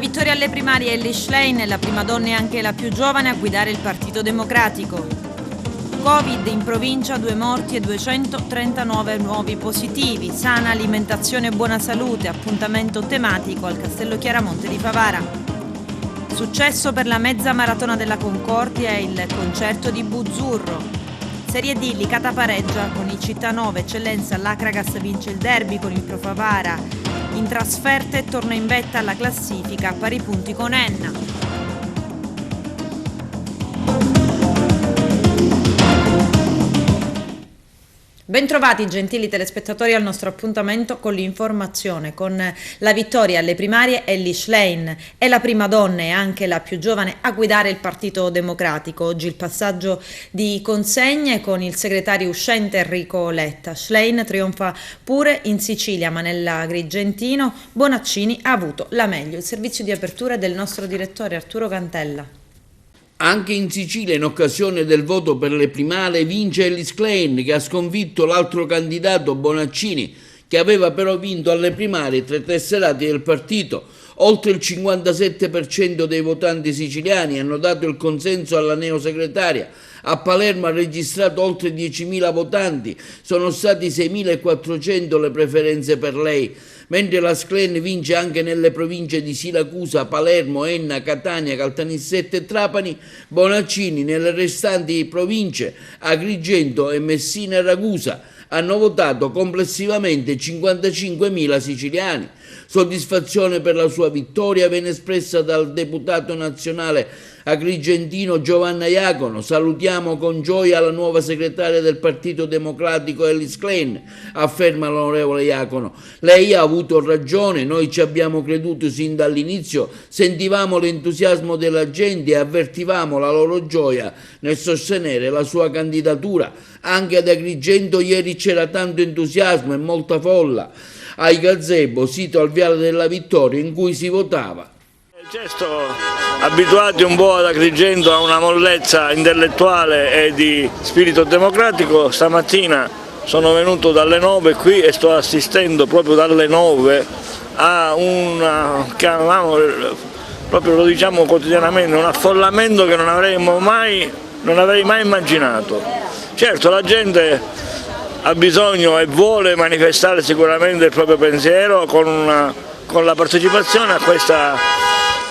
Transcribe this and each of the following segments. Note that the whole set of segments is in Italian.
vittoria alle primarie Elly Schlein è la prima donna e anche la più giovane a guidare il Partito Democratico. Covid in provincia, 2 morti e 239 nuovi positivi. Sana alimentazione e buona salute, appuntamento tematico al Castello Chiaramonte di Favara. Successo per la mezza maratona della Concordia e il concerto di Buzzurro. Serie D, Licata pareggia con il Città 9, Eccellenza l'Acragas vince il derby con il Pro Favara. In trasferta e torna in vetta alla classifica a pari punti con Enna. Bentrovati gentili telespettatori al nostro appuntamento con l'informazione. Con la vittoria alle primarie Elly Schlein è la prima donna e anche la più giovane a guidare il Partito Democratico. Oggi il passaggio di consegne con il segretario uscente Enrico Letta. Schlein trionfa pure in Sicilia, ma nell'Agrigentino Bonaccini ha avuto la meglio. Il servizio di apertura è del nostro direttore Arturo Cantella. Anche in Sicilia, in occasione del voto per le primarie, vince Elly Schlein, che ha sconfitto l'altro candidato Bonaccini, che aveva però vinto alle primarie 3 tesserati del partito. Oltre il 57% dei votanti siciliani hanno dato il consenso alla neosegretaria. A Palermo ha registrato oltre 10.000 votanti, sono stati 6.400 le preferenze per lei. Mentre la Schlein vince anche nelle province di Siracusa, Palermo, Enna, Catania, Caltanissetta e Trapani, Bonaccini nelle restanti province, Agrigento e Messina e Ragusa, hanno votato complessivamente 55.000 siciliani. Soddisfazione per la sua vittoria viene espressa dal deputato nazionale agrigentino Giovanna Iacono. Salutiamo con gioia la nuova segretaria del Partito Democratico Elly Schlein, afferma l'onorevole Iacono. Lei ha avuto ragione, noi ci abbiamo creduto sin dall'inizio, sentivamo l'entusiasmo della gente e avvertivamo la loro gioia nel sostenere la sua candidatura. Anche ad Agrigento ieri c'era tanto entusiasmo e molta folla ai gazebo, sito al Viale della Vittoria, in cui si votava. Gesto, abituati un po' ad Agrigento a una mollezza intellettuale e di spirito democratico, stamattina sono venuto dalle 9 qui e sto assistendo proprio dalle 9 a proprio lo diciamo quotidianamente, un affollamento che non avrei mai immaginato. Certo, la gente ha bisogno e vuole manifestare sicuramente il proprio pensiero con la partecipazione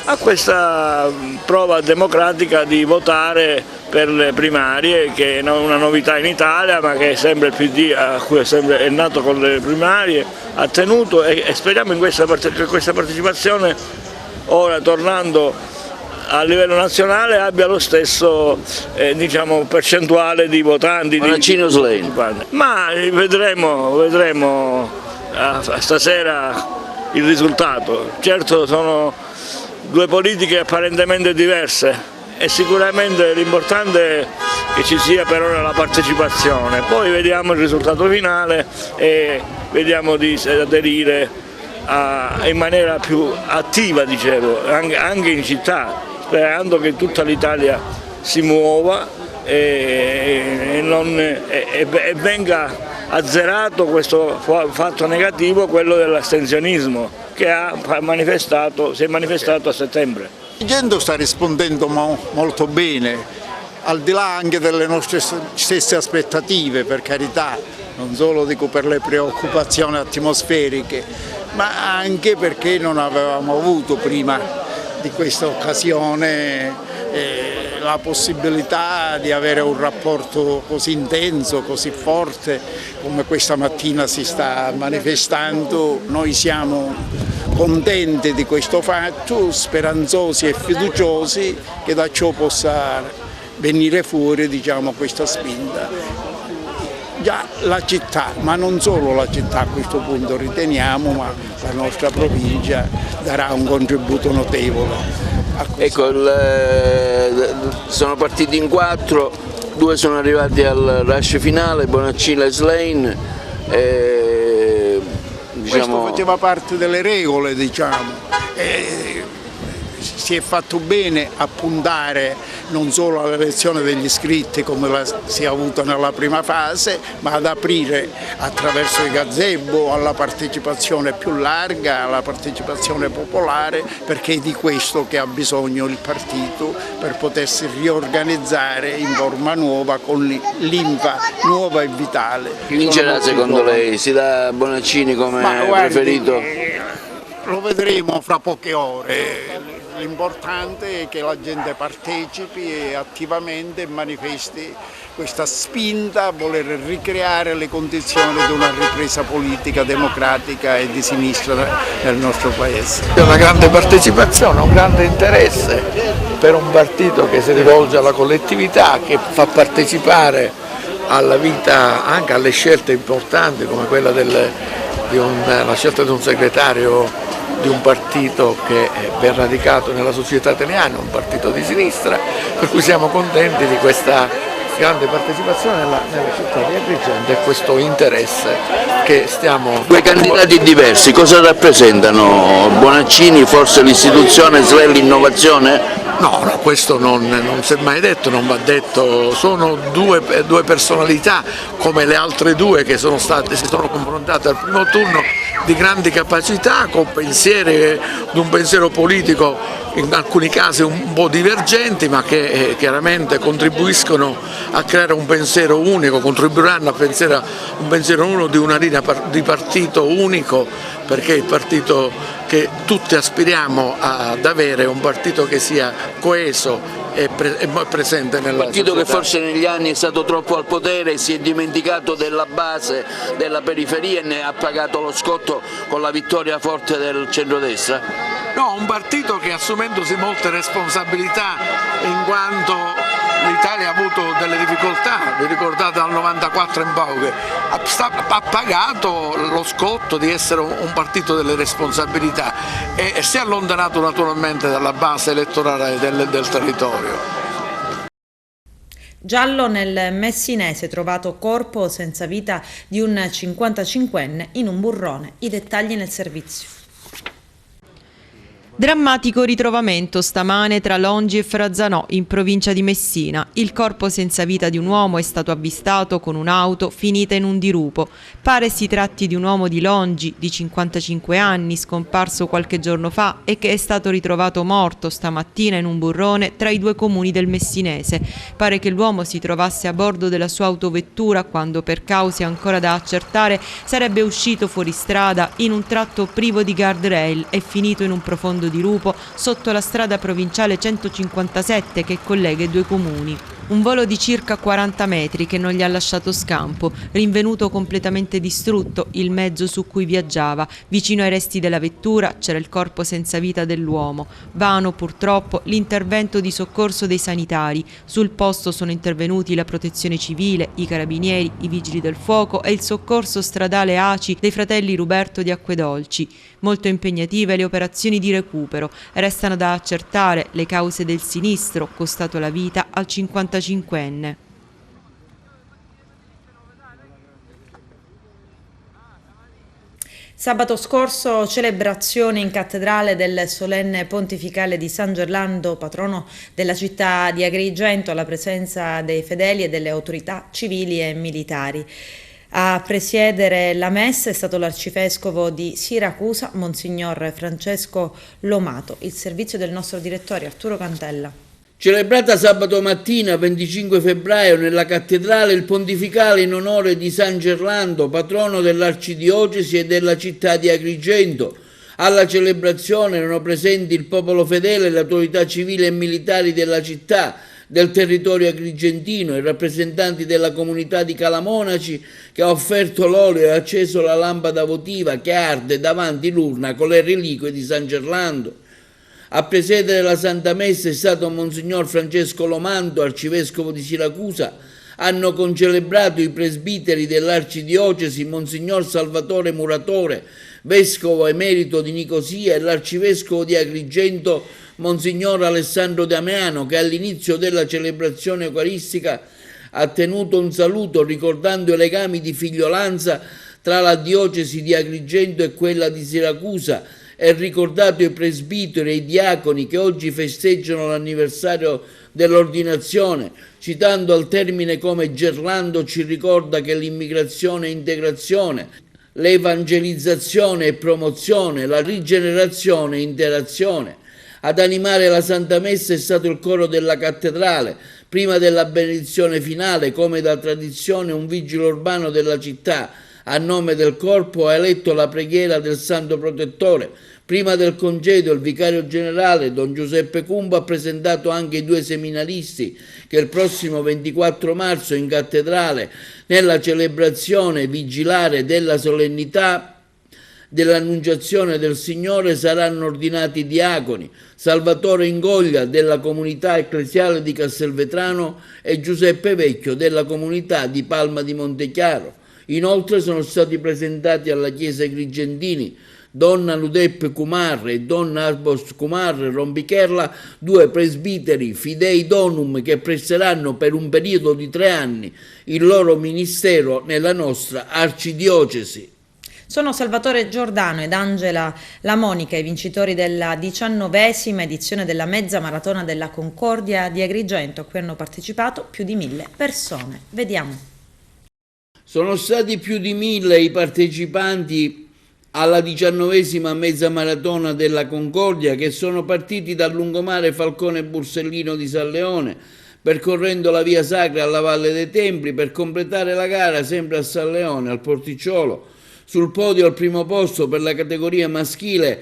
a questa prova democratica di votare per le primarie, che è una novità in Italia, ma che sempre il PD, a cui è nato con le primarie, ha tenuto e speriamo che questa partecipazione, ora tornando a livello nazionale, abbia lo stesso percentuale di votanti. Bonaccini o Schlein? Ma vedremo stasera il risultato. Certo sono due politiche apparentemente diverse e sicuramente l'importante è che ci sia per ora la partecipazione. Poi vediamo il risultato finale e vediamo di aderire in maniera più attiva, dicevo, anche in città, sperando che tutta l'Italia si muova e venga azzerato questo fatto negativo, quello dell'astensionismo, che si è manifestato a settembre. Agrigento sta rispondendo molto bene, al di là anche delle nostre stesse aspettative, per carità, non solo dico per le preoccupazioni atmosferiche, ma anche perché non avevamo avuto prima di questa occasione la possibilità di avere un rapporto così intenso, così forte come questa mattina si sta manifestando. Noi siamo contenti di questo fatto, speranzosi e fiduciosi che da ciò possa venire fuori questa spinta. Già la città, ma non solo la città a questo punto riteniamo, ma la nostra provincia darà un contributo notevole. Ecco, sono partiti in 4, 2 sono arrivati al rush finale, Bonaccini e Schlein. Questo faceva parte delle regole, si è fatto bene a puntare non solo all'elezione degli iscritti come si è avuto nella prima fase, ma ad aprire attraverso i gazebo alla partecipazione più larga, alla partecipazione popolare, perché è di questo che ha bisogno il partito per potersi riorganizzare in forma nuova, con linfa nuova e vitale. Chi vincerà secondo lei? Si dà Bonaccini come preferito? Lo vedremo fra poche ore. L'importante è che la gente partecipi attivamente e manifesti questa spinta a voler ricreare le condizioni di una ripresa politica democratica e di sinistra nel nostro Paese. C'è una grande partecipazione, un grande interesse per un partito che si rivolge alla collettività, che fa partecipare alla vita, anche alle scelte importanti come quella la scelta di un segretario di un partito che è ben radicato nella società italiana, un partito di sinistra, per cui siamo contenti di questa grande partecipazione nella città di Agrigento e questo interesse che stiamo... Due candidati diversi, cosa rappresentano? Bonaccini, forse l'istituzione, l'innovazione? No, questo non si è mai detto, non va detto, sono due personalità come le altre due che si sono confrontate al primo turno, di grandi capacità, con di un pensiero politico in alcuni casi un po' divergenti, ma che chiaramente contribuiscono a creare un pensiero unico, contribuiranno a un pensiero unico di una linea di partito unico, perché il partito che tutti aspiriamo ad avere è un partito che sia coeso e presente nella partito società. Che forse negli anni è stato troppo al potere, si è dimenticato della base, della periferia e ne ha pagato lo scotto con la vittoria forte del centrodestra? No, un partito che assumendosi molte responsabilità, in quanto l'Italia ha avuto delle difficoltà, vi ricordate dal 94 in poi, ha pagato lo scotto di essere un partito delle responsabilità e si è allontanato naturalmente dalla base elettorale del territorio. Giallo nel Messinese, trovato corpo senza vita di un 55enne in un burrone. I dettagli nel servizio. Drammatico ritrovamento stamane tra Longi e Frazzanò, in provincia di Messina. Il corpo senza vita di un uomo è stato avvistato con un'auto finita in un dirupo. Pare si tratti di un uomo di Longi, di 55 anni, scomparso qualche giorno fa e che è stato ritrovato morto stamattina in un burrone tra i due comuni del Messinese. Pare che l'uomo si trovasse a bordo della sua autovettura quando, per cause ancora da accertare, sarebbe uscito fuori strada in un tratto privo di guardrail e finito in un profondo dirupo sotto la strada provinciale 157 che collega i due comuni. Un volo di circa 40 metri che non gli ha lasciato scampo, rinvenuto completamente distrutto il mezzo su cui viaggiava. Vicino ai resti della vettura c'era il corpo senza vita dell'uomo. Vano purtroppo l'intervento di soccorso dei sanitari. Sul posto sono intervenuti la Protezione Civile, i Carabinieri, i Vigili del Fuoco e il soccorso stradale ACI dei fratelli Ruberto di Acquedolci. Molto impegnative le operazioni di recupero. Restano da accertare le cause del sinistro costato la vita al 55enne. Sabato scorso celebrazione in cattedrale del solenne pontificale di San Gerlando, patrono della città di Agrigento, alla presenza dei fedeli e delle autorità civili e militari. A presiedere la messa è stato l'arcivescovo di Siracusa, Monsignor Francesco Lomato. Il servizio del nostro direttore Arturo Cantella. Celebrata sabato mattina 25 febbraio nella cattedrale il pontificale in onore di San Gerlando, patrono dell'arcidiocesi e della città di Agrigento. Alla celebrazione erano presenti il popolo fedele, le autorità civili e militari della città, del territorio agrigentino, i rappresentanti della comunità di Calamonaci che ha offerto l'olio e acceso la lampada votiva che arde davanti l'urna con le reliquie di San Gerlando. A presiedere la Santa Messa è stato Monsignor Francesco Lomanto, arcivescovo di Siracusa. Hanno concelebrato i presbiteri dell'arcidiocesi Monsignor Salvatore Muratore, vescovo emerito di Nicosia, e l'arcivescovo di Agrigento Monsignor Alessandro Damiano, che all'inizio della celebrazione eucaristica ha tenuto un saluto ricordando i legami di figliolanza tra la diocesi di Agrigento e quella di Siracusa e ricordato i presbiteri e i diaconi che oggi festeggiano l'anniversario dell'ordinazione, citando al termine come Gerlando ci ricorda che l'immigrazione e integrazione, l'evangelizzazione e promozione, la rigenerazione e interazione. Ad animare la Santa Messa è stato il coro della cattedrale. Prima della benedizione finale, come da tradizione, un vigile urbano della città, a nome del corpo, ha eletto la preghiera del Santo Protettore. Prima del congedo, il vicario generale, don Giuseppe Cumbo, ha presentato anche i 2 seminaristi che il prossimo 24 marzo in cattedrale, nella celebrazione vigilare della solennità dell'Annunciazione del Signore, saranno ordinati diaconi Salvatore Ingoglia della comunità ecclesiale di Castelvetrano e Giuseppe Vecchio della comunità di Palma di Montechiaro. Inoltre sono stati presentati alla Chiesa Agrigentini Donna Ludep Kumar e Donna Arbos Kumar Rombicherla, 2 presbiteri fidei donum che presteranno per un periodo di 3 anni il loro ministero nella nostra arcidiocesi. Sono Salvatore Giordano ed Angela La Monica, i vincitori della 19ª edizione della mezza maratona della Concordia di Agrigento, a cui hanno partecipato più di 1000 persone. Vediamo. Sono stati più di 1000 i partecipanti alla 19ª mezza maratona della Concordia, che sono partiti dal lungomare Falcone Borsellino di San Leone, percorrendo la via sacra alla Valle dei Templi per completare la gara sempre a San Leone, al Porticciolo. Sul podio al primo posto per la categoria maschile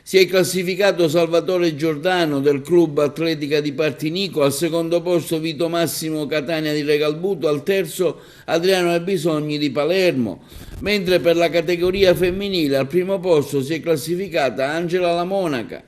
si è classificato Salvatore Giordano del Club Atletica di Partinico, al secondo posto Vito Massimo Catania di Regalbuto, al terzo Adriano Albisogni di Palermo, mentre per la categoria femminile al primo posto si è classificata Angela La Monaca.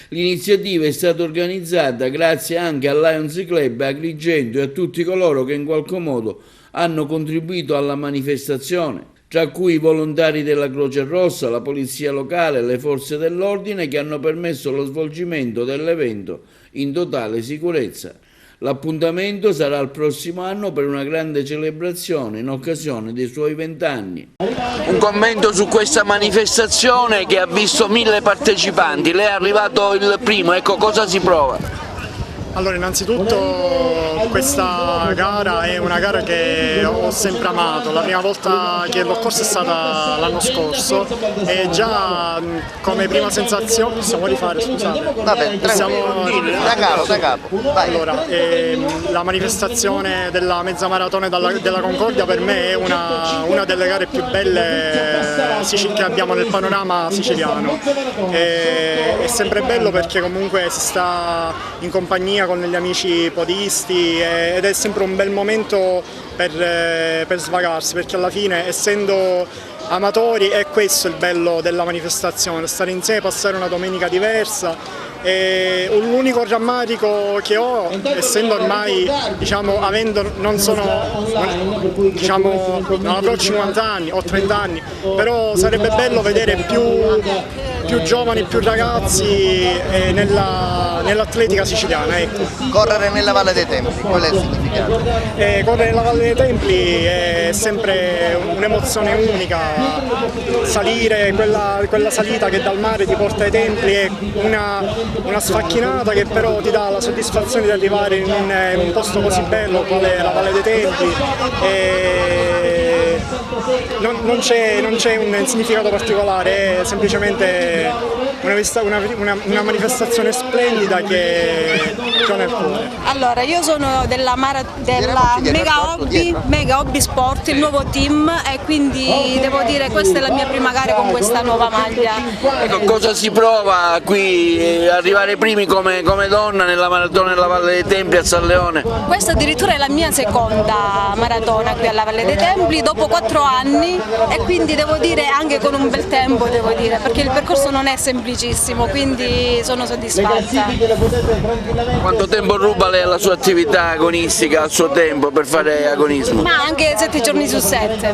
L'iniziativa è stata organizzata grazie anche al Lions Club Agrigento e a tutti coloro che in qualche modo hanno contribuito alla manifestazione, tra cui i volontari della Croce Rossa, la polizia locale e le forze dell'ordine, che hanno permesso lo svolgimento dell'evento in totale sicurezza. L'appuntamento sarà il prossimo anno per una grande celebrazione in occasione dei suoi 20 anni. Un commento su questa manifestazione che ha visto 1000 partecipanti, lei è arrivato il primo, ecco, cosa si prova? Allora, innanzitutto questa gara è una gara che ho sempre amato. La prima volta che l'ho corsa è stata l'anno scorso e già come prima sensazione possiamo rifare, scusate. Vabbè, da capo. Vai. Allora, la manifestazione della mezza maratona della Concordia per me è una delle gare più belle che abbiamo nel panorama siciliano. È sempre bello perché comunque si sta in compagnia con gli amici podisti ed è sempre un bel momento per svagarsi, perché alla fine, essendo amatori, è questo il bello della manifestazione, stare insieme, passare una domenica diversa. L'unico rammarico che ho, essendo ormai, diciamo, non avrò 50 anni, ho 30 anni, però sarebbe bello vedere più giovani, più ragazzi nell'atletica siciliana. Ecco. Correre nella Valle dei Templi, qual è il significato? Correre nella Valle dei Templi è sempre un'emozione unica, salire quella salita che dal mare ti porta ai templi è una sfacchinata che però ti dà la soddisfazione di arrivare in un posto così bello quale è la Valle dei Templi. Non c'è un significato particolare, è semplicemente una manifestazione splendida che ho nel cuore. Allora, io sono della Mega Hobby Sport, il nuovo team, e quindi devo dire questa è la mia prima gara con questa nuova maglia. Ecco, cosa si prova qui, arrivare primi come donna nella maratona della Valle dei Templi a San Leone? Questa addirittura è la mia seconda maratona qui alla Valle dei Templi, dopo 4 anni, e quindi devo dire anche con un bel tempo, devo dire, perché il percorso non è semplicissimo, quindi sono soddisfatta. Quanto tempo ruba lei alla sua attività agonistica, al suo tempo per fare agonismo? Ma anche 7 giorni su 7,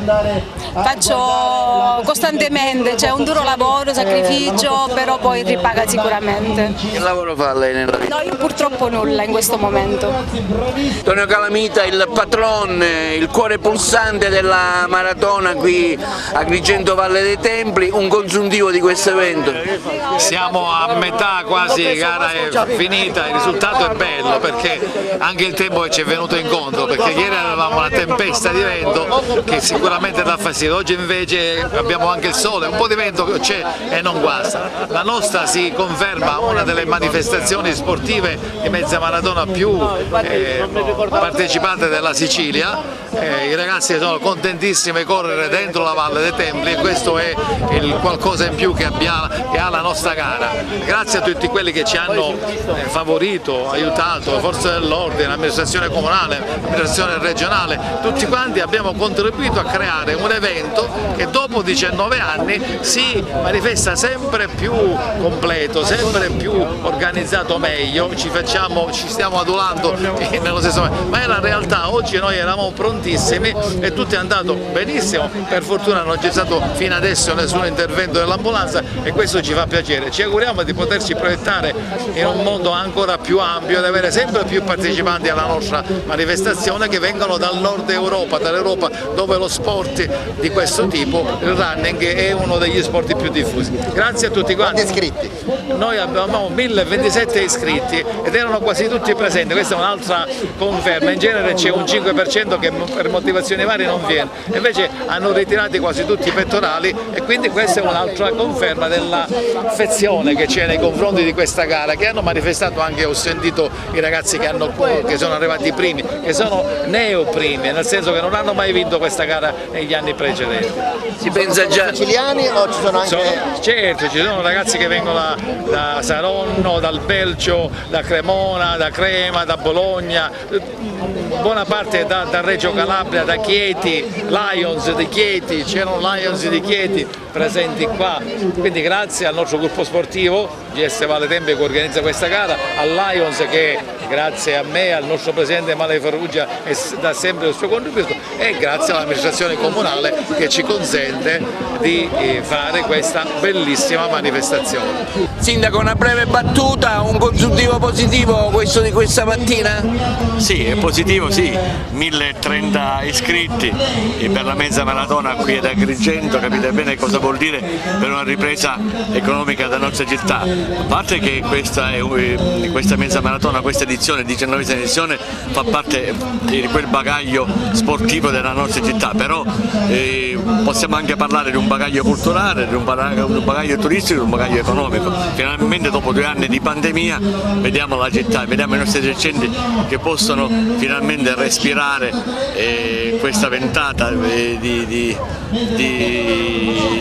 faccio costantemente, c'è un duro lavoro, sacrificio, però poi ripaga sicuramente. Che lavoro fa lei nella vita? No, io purtroppo nulla in questo momento. Tonio Calamita, il patron, il cuore pulsante della maratona qui a Agrigento Valle dei Templi, un consuntivo di questo evento. Siamo a metà quasi, gara è finita, il risultato è bello perché anche il tempo che ci è venuto incontro, perché ieri avevamo una tempesta di vento che sicuramente dà fastidio, oggi invece abbiamo anche il sole, un po' di vento c'è e non guasta. La nostra si conferma una delle manifestazioni sportive di mezza maratona più partecipate della Sicilia, i ragazzi sono contentissimi di correre dentro la Valle dei Templi e questo è il qualcosa in più che ha la nostra gara. Grazie a tutti quelli che ci hanno favorito, aiutato, le forze dell'ordine, l'amministrazione comunale, l'amministrazione regionale, tutti quanti abbiamo contribuito a creare un evento che dopo 19 anni si manifesta sempre più completo, sempre più organizzato meglio, ci stiamo adulando nello stesso momento, ma è la realtà. Oggi noi eravamo prontissimi e tutto è andato benissimo, per fortuna non c'è stato fino adesso nessun intervento dell'ambulanza e questo ci fa piacere. Ci auguriamo di poterci proiettare in un mondo ancora più ampio e di avere sempre più partecipanti alla nostra manifestazione che vengono dal nord Europa, dall'Europa dove lo sport di questo tipo, il running, è uno degli sport più diffusi. Grazie a tutti quanti. Quanti iscritti? Noi abbiamo 1027 iscritti ed erano quasi tutti presenti, questa è un'altra conferma, in genere c'è un 5% che per motivazioni varie non viene, invece hanno ritirato quasi tutti i pettorali e quindi questa è un'altra conferma dell'affezione che c'è nei confronti di questa gara, che hanno manifestato anche, ho sentito i ragazzi che sono arrivati primi, che sono neoprimi, nel senso che non hanno mai vinto questa gara negli anni precedenti. Si pensa già Siciliani o ci sono anche... Certo, ci sono ragazzi che vengono da Saronno, dal Belgio, da Cremona, da Crema, da Bologna, buona parte da Reggio Calabria, da Chieti, Lions di Chieti, c'erano Lions di Chieti presenti qua, quindi grazie al nostro gruppo sportivo GS Valle Templi che organizza questa gara, al Lions che grazie a me, al nostro presidente Male Ferrugia dà sempre il suo contributo e grazie all'amministrazione comunale che ci consente di fare questa bellissima manifestazione. Sindaco, una breve battuta, un consuntivo positivo questo di questa mattina? Sì, è positivo, sì, 1030 iscritti per la mezza maratona qui ad Agrigento, capite bene cosa vuol dire per una ripresa economica della nostra città. A parte che questa mezza maratona, questa edizione, 19ª edizione, fa parte di quel bagaglio sportivo della nostra città, però possiamo anche parlare di un bagaglio culturale, di un bagaglio turistico, di un bagaglio economico. Finalmente dopo 2 anni di pandemia vediamo la città, vediamo i nostri esercenti che possono finalmente respirare questa ventata di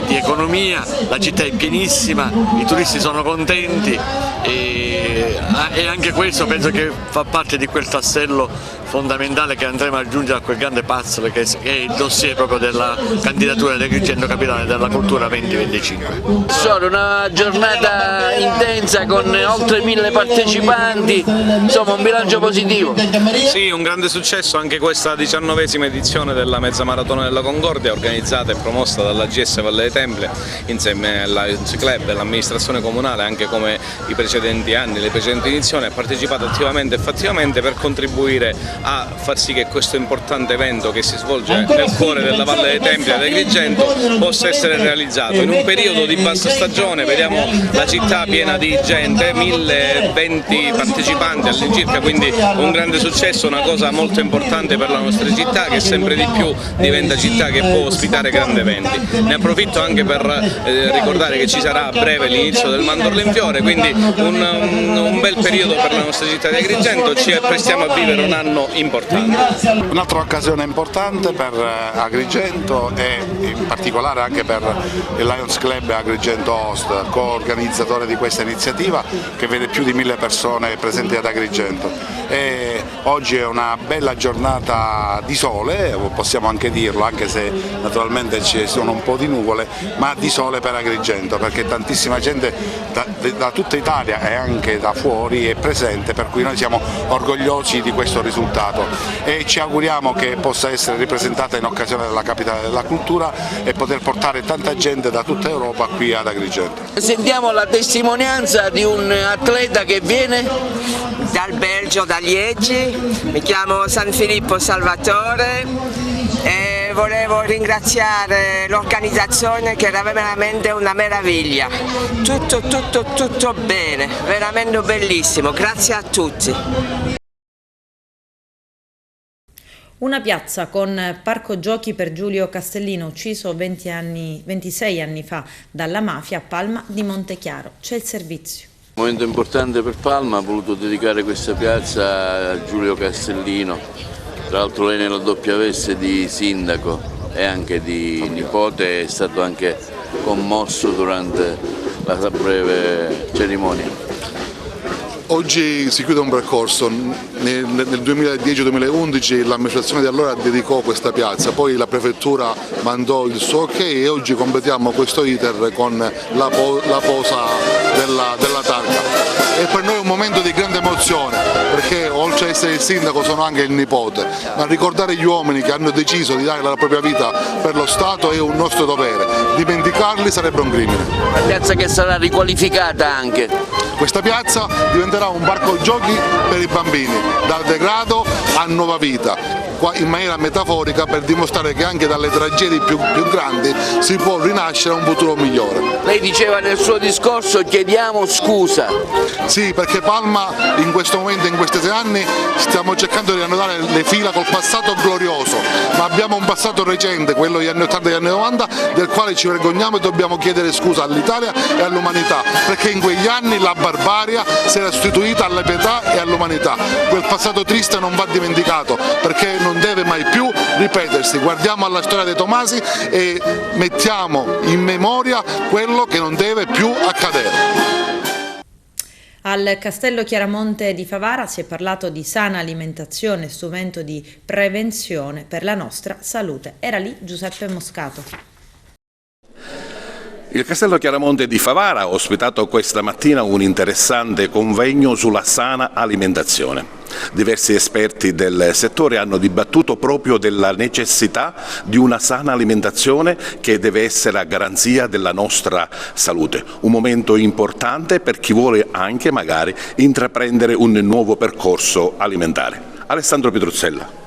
economia, la città è pienissima, i turisti sono contenti e anche questo penso che fa parte di quel tassello fondamentale che andremo ad aggiungere a quel grande puzzle che è il dossier proprio della candidatura di Agrigento Capitale della Cultura 2025. Sono una giornata intensa con oltre 1000 partecipanti, insomma un bilancio positivo. Sì, un grande successo anche questa 19ª edizione della Mezza Maratona della Concordia, organizzata e promossa dalla GS Valle dei Templi insieme alla Lions Club e all'amministrazione comunale, anche come i precedenti anni, le precedenti edizioni, ha partecipato attivamente e fattivamente per contribuire a far sì che questo importante evento che si svolge nel cuore della Valle dei Templi ad Agrigento possa essere realizzato. In un periodo di bassa stagione vediamo la città piena di gente, 1020 partecipanti all'incirca, quindi un grande successo, una cosa molto importante per la nostra città che sempre di più diventa città che può ospitare grandi eventi. Ne approfitto anche per ricordare che ci sarà a breve l'inizio del Mandorlo in Fiore, quindi un bel periodo per la nostra città di Agrigento, ci apprestiamo a vivere un anno importante. Un'altra occasione importante per Agrigento e in particolare anche per il Lions Club Agrigento Host, co-organizzatore di questa iniziativa che vede più di 1000 persone presenti ad Agrigento. E oggi è una bella giornata di sole, possiamo anche dirlo, anche se naturalmente ci sono un po' di nuvole, ma di sole per Agrigento, perché tantissima gente da tutta Italia e anche da fuori è presente, per cui noi siamo orgogliosi di questo risultato e ci auguriamo che possa essere ripresentata in occasione della Capitale della Cultura e poter portare tanta gente da tutta Europa qui ad Agrigento. Sentiamo la testimonianza di un atleta che viene dal Belgio, da Liegi, mi chiamo San Filippo Salvatore e volevo ringraziare l'organizzazione che era veramente una meraviglia, tutto bene, veramente bellissimo, grazie a tutti. Una piazza con parco giochi per Giulio Castellino, ucciso 26 anni fa dalla mafia a Palma di Montechiaro. C'è il servizio. Un momento importante per Palma, ha voluto dedicare questa piazza a Giulio Castellino, tra l'altro lei nella doppia veste di sindaco e anche di nipote, è stato anche commosso durante la breve cerimonia. Oggi si chiude un percorso, nel 2010-2011 l'amministrazione di allora dedicò questa piazza, poi la prefettura mandò il suo ok e oggi completiamo questo iter con la posa della targa. E per noi è un momento di grande emozione, perché oltre ad essere il sindaco sono anche il nipote, ma ricordare gli uomini che hanno deciso di dare la propria vita per lo Stato è un nostro dovere, dimenticarli sarebbe un crimine. Una piazza che sarà riqualificata anche. Questa piazza diventerà un parco giochi per i bambini, dal degrado a nuova vita, in maniera metaforica per dimostrare che anche dalle tragedie più grandi si può rinascere un futuro migliore. Lei diceva nel suo discorso chiediamo scusa. Sì, perché Palma in questo momento, in questi 6 anni, stiamo cercando di annodare le fila col passato glorioso, ma abbiamo un passato recente, quello degli anni 80 e degli anni 90, del quale ci vergogniamo e dobbiamo chiedere scusa all'Italia e all'umanità, perché in quegli anni la barbarie si era sostituita alla pietà e all'umanità. Quel passato triste non va dimenticato, perché non deve mai più ripetersi. Guardiamo alla storia dei Tomasi e mettiamo in memoria quello che non deve più accadere. Al Castello Chiaramonte di Favara si è parlato di sana alimentazione, strumento di prevenzione per la nostra salute. Era lì Giuseppe Moscato. Il Castello Chiaramonte di Favara ha ospitato questa mattina un interessante convegno sulla sana alimentazione. Diversi esperti del settore hanno dibattuto proprio della necessità di una sana alimentazione che deve essere a garanzia della nostra salute. Un momento importante per chi vuole anche magari intraprendere un nuovo percorso alimentare. Alessandro Petruzzella.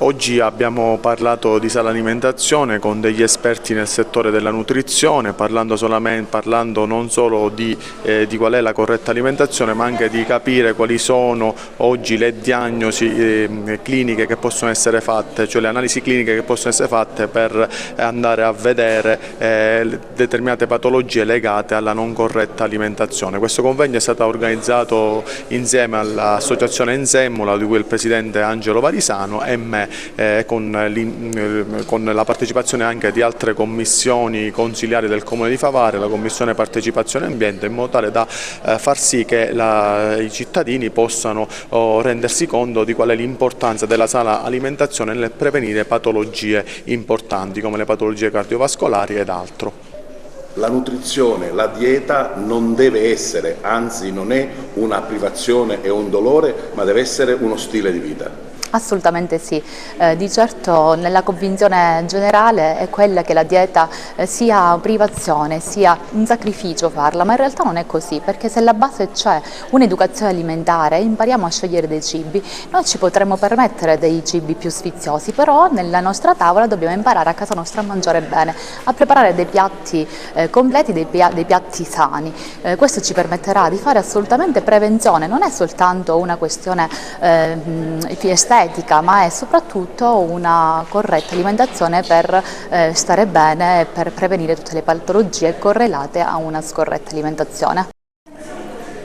Oggi abbiamo parlato di sana alimentazione con degli esperti nel settore della nutrizione, parlando non solo di qual è la corretta alimentazione, ma anche di capire quali sono oggi le diagnosi cliniche che possono essere fatte, cioè le analisi cliniche che possono essere fatte per andare a vedere determinate patologie legate alla non corretta alimentazione. Questo convegno è stato organizzato insieme all'associazione Enzemmula, di cui il presidente Angelo Varisano, e me, con la partecipazione anche di altre commissioni consiliari del Comune di Favara, la Commissione Partecipazione Ambiente, in modo tale da far sì che i cittadini possano rendersi conto di qual è l'importanza della sana alimentazione nel prevenire patologie importanti come le patologie cardiovascolari ed altro. La nutrizione, la dieta non deve essere, anzi non è una privazione e un dolore, ma deve essere uno stile di vita. Assolutamente sì, di certo nella convinzione generale è quella che la dieta sia privazione, sia un sacrificio farla, ma in realtà non è così, perché se alla base c'è un'educazione alimentare, impariamo a scegliere dei cibi, noi ci potremmo permettere dei cibi più sfiziosi, però nella nostra tavola dobbiamo imparare a casa nostra a mangiare bene, a preparare dei piatti completi, dei piatti sani. Questo ci permetterà di fare assolutamente prevenzione, non è soltanto una questione estetica, ma è soprattutto una corretta alimentazione per stare bene e per prevenire tutte le patologie correlate a una scorretta alimentazione.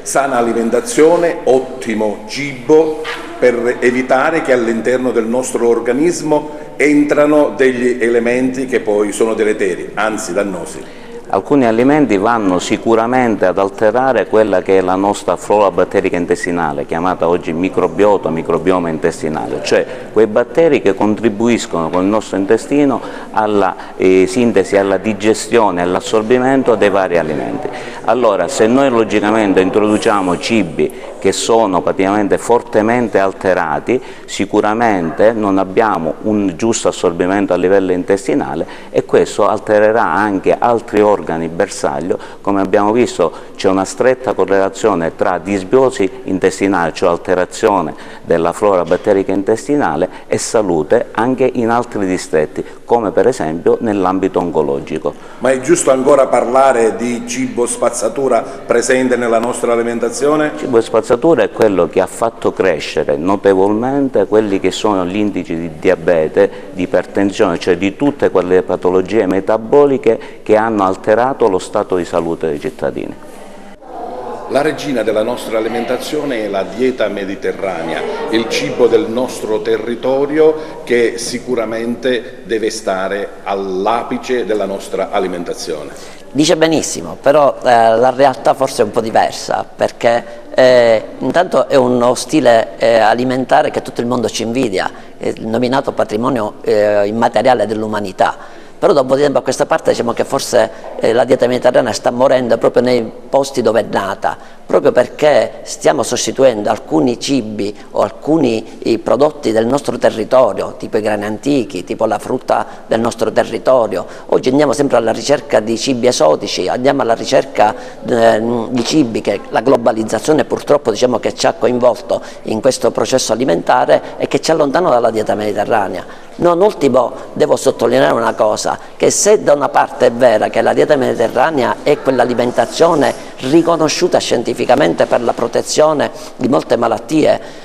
Sana alimentazione, ottimo cibo per evitare che all'interno del nostro organismo entrano degli elementi che poi sono deleteri, anzi dannosi. Alcuni alimenti vanno sicuramente ad alterare quella che è la nostra flora batterica intestinale, chiamata oggi microbiota, microbioma intestinale, cioè quei batteri che contribuiscono con il nostro intestino alla sintesi, alla digestione, all'assorbimento dei vari alimenti. Allora, se noi logicamente introduciamo cibi che sono praticamente fortemente alterati, sicuramente non abbiamo un giusto assorbimento a livello intestinale e questo altererà anche altri organi bersaglio. Come abbiamo visto c'è una stretta correlazione tra disbiosi intestinale, cioè alterazione della flora batterica intestinale, e salute anche in altri distretti, come per esempio nell'ambito oncologico. Ma è giusto ancora parlare di cibo spazzatura presente nella nostra alimentazione? Il cibo spazzatura è quello che ha fatto crescere notevolmente quelli che sono gli indici di diabete, di ipertensione, cioè di tutte quelle patologie metaboliche che hanno alterato lo stato di salute dei cittadini. La regina della nostra alimentazione è la dieta mediterranea, il cibo del nostro territorio che sicuramente deve stare all'apice della nostra alimentazione. Dice benissimo, però la realtà forse è un po' diversa, perché intanto è uno stile alimentare che tutto il mondo ci invidia, è nominato patrimonio immateriale dell'umanità. Però da un po' di tempo a questa parte diciamo che forse la dieta mediterranea sta morendo proprio nei posti dove è nata, proprio perché stiamo sostituendo alcuni cibi o alcuni prodotti del nostro territorio, tipo i grani antichi, tipo la frutta del nostro territorio. Oggi andiamo sempre alla ricerca di cibi esotici, andiamo alla ricerca di cibi che la globalizzazione purtroppo diciamo che ci ha coinvolto in questo processo alimentare e che ci allontanano dalla dieta mediterranea. Non ultimo devo sottolineare una cosa, che se da una parte è vera che la dieta mediterranea è quell'alimentazione riconosciuta scientificamente per la protezione di molte malattie,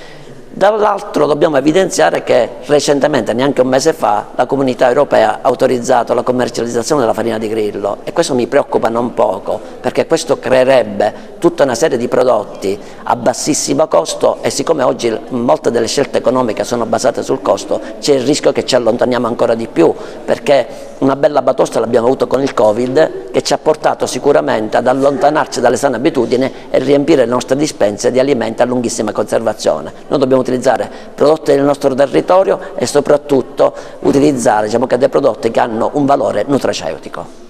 dall'altro dobbiamo evidenziare che recentemente, neanche un mese fa, la Comunità Europea ha autorizzato la commercializzazione della farina di grillo e questo mi preoccupa non poco, perché questo creerebbe tutta una serie di prodotti a bassissimo costo e siccome oggi molte delle scelte economiche sono basate sul costo, c'è il rischio che ci allontaniamo ancora di più, perché una bella batosta l'abbiamo avuto con il Covid che ci ha portato sicuramente ad allontanarci dalle sane abitudini e riempire le nostre dispense di alimenti a lunghissima conservazione. Noi dobbiamo utilizzare prodotti del nostro territorio e soprattutto utilizzare diciamo che dei prodotti che hanno un valore nutraceutico.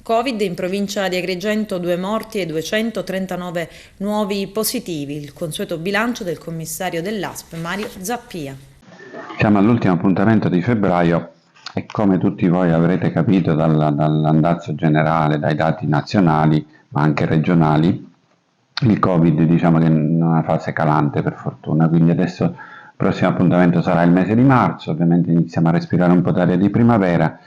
Covid in provincia di Agrigento, 2 morti e 239 nuovi positivi. Il consueto bilancio del commissario dell'ASP Mario Zappia. Siamo all'ultimo appuntamento di febbraio e come tutti voi avrete capito dall'andazzo generale, dai dati nazionali ma anche regionali, il Covid diciamo che è in una fase calante per fortuna, quindi adesso il prossimo appuntamento sarà il mese di marzo, ovviamente iniziamo a respirare un po' d'aria di primavera,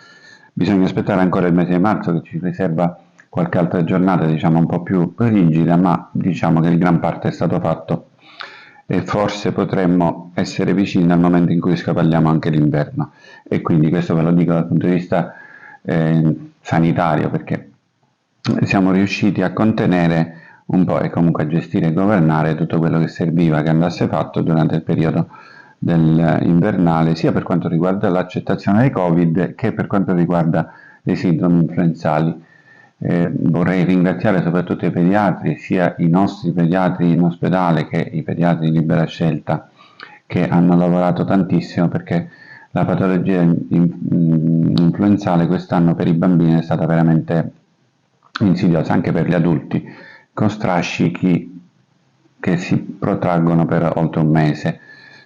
bisogna aspettare ancora il mese di marzo che ci riserva qualche altra giornata diciamo un po' più rigida, ma diciamo che in gran parte è stato fatto e forse potremmo essere vicini al momento in cui scavalliamo anche l'inverno e quindi questo ve lo dico dal punto di vista sanitario, perché siamo riusciti a contenere un po' e comunque a gestire e governare tutto quello che serviva che andasse fatto durante il periodo invernale, sia per quanto riguarda l'accettazione dei Covid che per quanto riguarda le sindromi influenzali. Vorrei ringraziare soprattutto i pediatri, sia i nostri pediatri in ospedale che i pediatri di libera scelta, che hanno lavorato tantissimo perché la patologia influenzale quest'anno per i bambini è stata veramente insidiosa, anche per gli adulti, con strascichi che si protraggono per oltre un mese,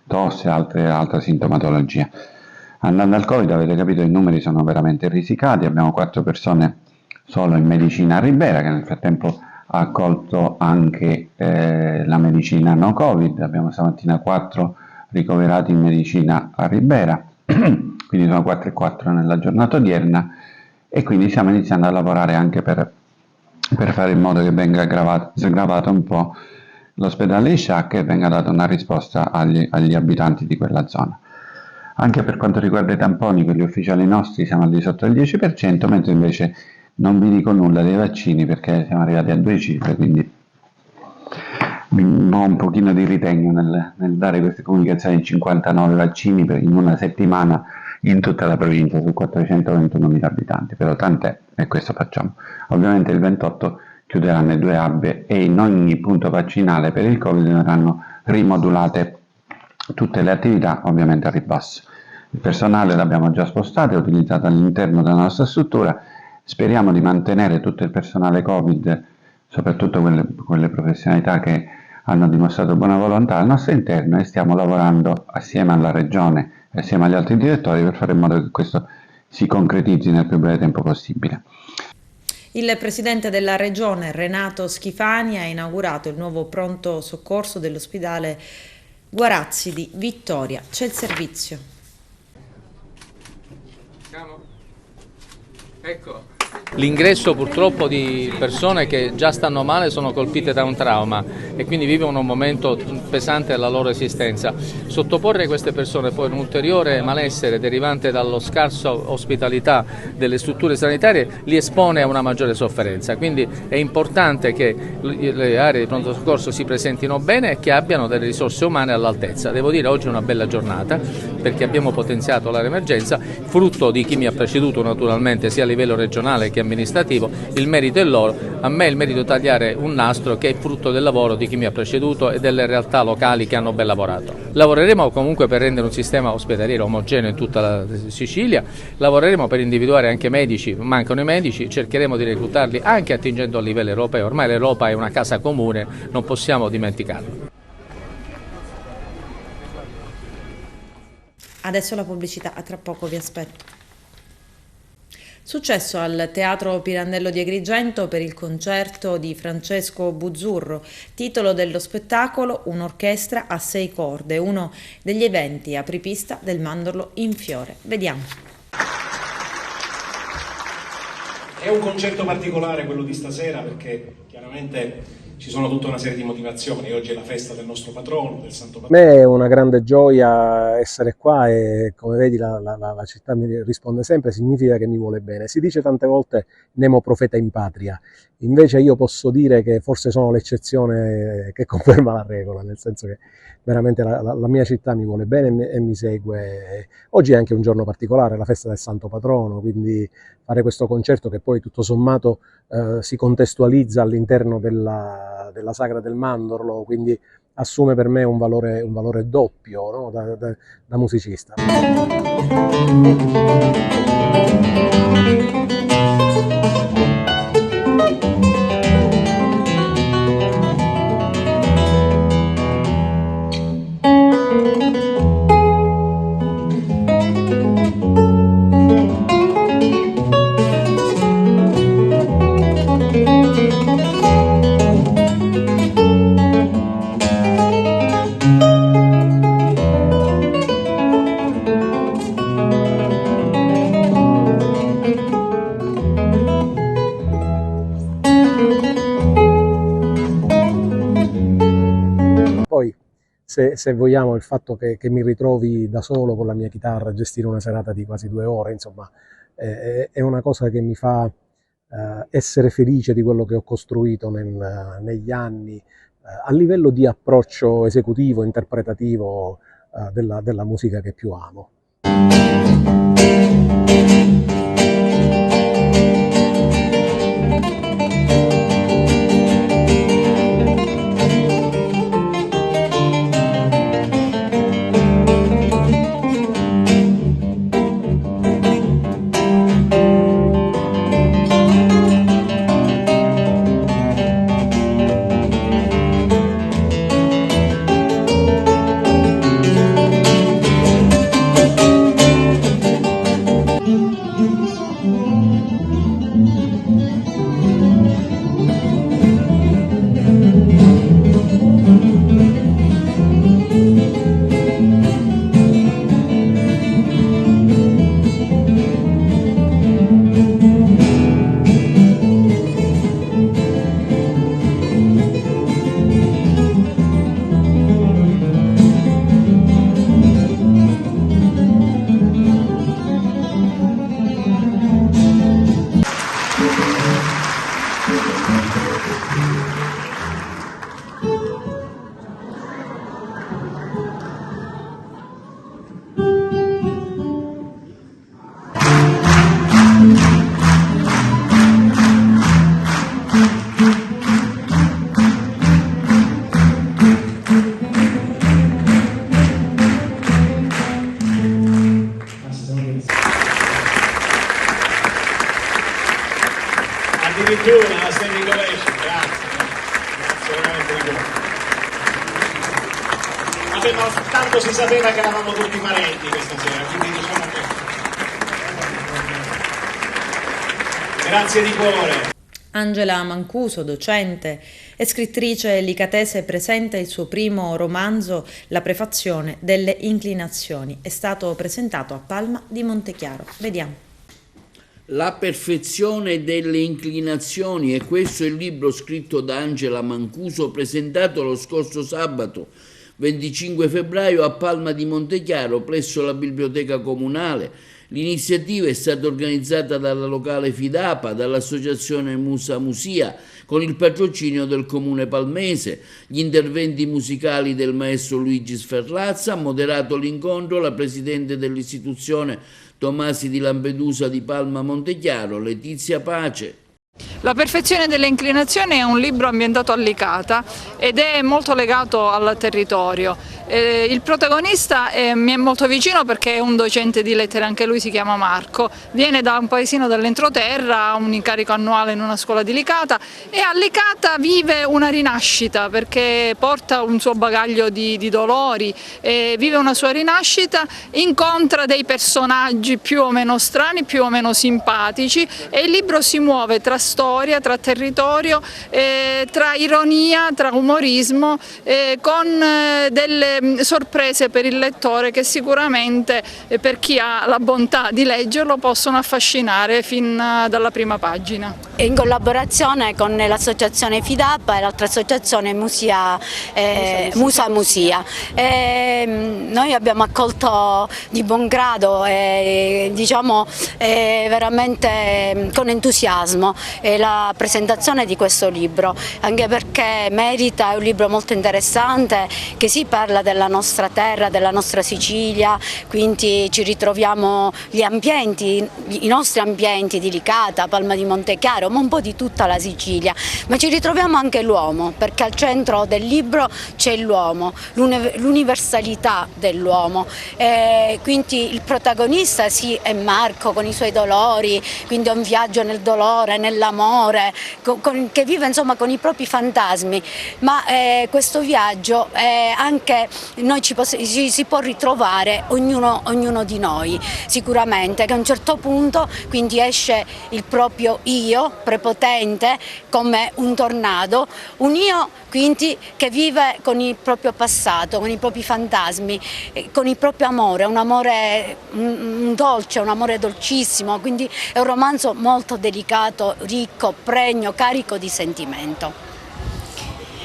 tosse e altra sintomatologia. Andando al Covid avete capito i numeri sono veramente risicati, abbiamo 4 persone solo in medicina a Ribera che nel frattempo ha accolto anche la medicina no Covid, abbiamo stamattina 4 ricoverati in medicina a Ribera, quindi sono 4 e 4 nella giornata odierna e quindi stiamo iniziando a lavorare anche per fare in modo che venga sgravato un po' l'ospedale di Sciacca e venga data una risposta agli abitanti di quella zona. Anche per quanto riguarda i tamponi, quelli ufficiali nostri, siamo al di sotto del 10%, mentre invece non vi dico nulla dei vaccini perché siamo arrivati a 2 cifre, quindi ho un pochino di ritegno nel dare queste comunicazioni di 59 vaccini in una settimana in tutta la provincia su 421.000 abitanti, però tant'è e questo facciamo. Ovviamente il 28 chiuderanno le 2 hub e in ogni punto vaccinale per il Covid verranno rimodulate tutte le attività ovviamente a ribasso. Il personale l'abbiamo già spostato e utilizzato all'interno della nostra struttura, speriamo di mantenere tutto il personale Covid soprattutto quelle professionalità che hanno dimostrato buona volontà al nostro interno, e stiamo lavorando assieme alla Regione e assieme agli altri direttori per fare in modo che questo si concretizzi nel più breve tempo possibile. Il presidente della Regione, Renato Schifani, ha inaugurato il nuovo pronto soccorso dell'ospedale Guarazzi di Vittoria. C'è il servizio. Ecco. L'ingresso purtroppo di persone che già stanno male, sono colpite da un trauma e quindi vivono un momento pesante della loro esistenza. Sottoporre queste persone poi a un ulteriore malessere derivante dallo scarso ospitalità delle strutture sanitarie li espone a una maggiore sofferenza. Quindi è importante che le aree di pronto soccorso si presentino bene e che abbiano delle risorse umane all'altezza. Devo dire oggi è una bella giornata perché abbiamo potenziato l'area emergenza, frutto di chi mi ha preceduto naturalmente sia a livello regionale che amministrativo. Il merito è loro, a me il merito di tagliare un nastro che è frutto del lavoro di chi mi ha preceduto e delle realtà locali che hanno ben lavorato. Lavoreremo comunque per rendere un sistema ospedaliero omogeneo in tutta la Sicilia, lavoreremo per individuare anche medici, mancano i medici, cercheremo di reclutarli anche attingendo a livello europeo, ormai l'Europa è una casa comune, non possiamo dimenticarlo. Adesso la pubblicità, a tra poco vi aspetto. Successo al Teatro Pirandello di Agrigento per il concerto di Francesco Buzzurro, titolo dello spettacolo Un'orchestra a 6 corde, uno degli eventi apripista del Mandorlo in fiore. Vediamo. È un concerto particolare quello di stasera perché chiaramente ci sono tutta una serie di motivazioni. Oggi è la festa del nostro patrono, del Santo Patrono. Per me è una grande gioia essere qua e come vedi la città mi risponde sempre, significa che mi vuole bene. Si dice tante volte nemo profeta in patria, invece io posso dire che forse sono l'eccezione che conferma la regola, nel senso che veramente la mia città mi vuole bene e mi segue. Oggi è anche un giorno particolare, la festa del Santo Patrono, quindi fare questo concerto che poi tutto sommato si contestualizza all'interno della sagra del Mandorlo, quindi assume per me un valore doppio, no? da musicista. Poi, se vogliamo, il fatto che mi ritrovi da solo con la mia chitarra a gestire una serata di quasi 2 ore, insomma, è una cosa che mi fa essere felice di quello che ho costruito negli anni a livello di approccio esecutivo, interpretativo della musica che più amo. Addirittura una standing ovation, grazie. ma tanto si sapeva che eravamo tutti parenti questa sera, quindi diciamo che... Grazie di cuore. Angela Mancuso, docente e scrittrice licatese, presenta il suo primo romanzo, La prefazione delle inclinazioni. È stato presentato a Palma di Montechiaro. Vediamo. La perfezione delle inclinazioni, e questo è il libro scritto da Angela Mancuso, presentato lo scorso sabato 25 febbraio a Palma di Montechiaro presso la Biblioteca Comunale. L'iniziativa è stata organizzata dalla locale Fidapa, dall'associazione Musa Musia, con il patrocinio del comune palmese. Gli interventi musicali del maestro Luigi Sferlazza, ha moderato l'incontro la presidente dell'istituzione Tomasi di Lampedusa di Palma Montechiaro, Letizia Pace. La perfezione delle inclinazioni è un libro ambientato a Licata ed è molto legato al territorio. Il protagonista mi è molto vicino perché è un docente di lettere, anche lui si chiama Marco, viene da un paesino dell'entroterra, ha un incarico annuale in una scuola di Licata e a Licata vive una rinascita perché porta un suo bagaglio di dolori, vive una sua rinascita, incontra dei personaggi più o meno strani, più o meno simpatici e il libro si muove tra storia, tra territorio, tra ironia, tra umorismo, con delle sorprese per il lettore che sicuramente per chi ha la bontà di leggerlo possono affascinare fin dalla prima pagina. In collaborazione con l'associazione Fidapa e l'altra associazione Musa Musia. Noi abbiamo accolto di buon grado e veramente con entusiasmo la presentazione di questo libro, anche perché merita, è un libro molto interessante che si parla della nostra terra, della nostra Sicilia, quindi ci ritroviamo i nostri ambienti di Licata, Palma di Montechiaro, ma un po' di tutta la Sicilia, ma ci ritroviamo anche l'uomo, perché al centro del libro c'è l'uomo, l'universalità dell'uomo, quindi il protagonista sì è Marco con i suoi dolori, quindi è un viaggio nel dolore, nell'amore, che vive insomma con i propri fantasmi, ma questo viaggio anche noi si può ritrovare ognuno di noi, sicuramente che a un certo punto quindi esce il proprio io prepotente come un tornado, un io quindi che vive con il proprio passato, con i propri fantasmi, con il proprio amore, un amore dolce, un amore dolcissimo, quindi è un romanzo molto delicato, ricco, pregno, carico di sentimento.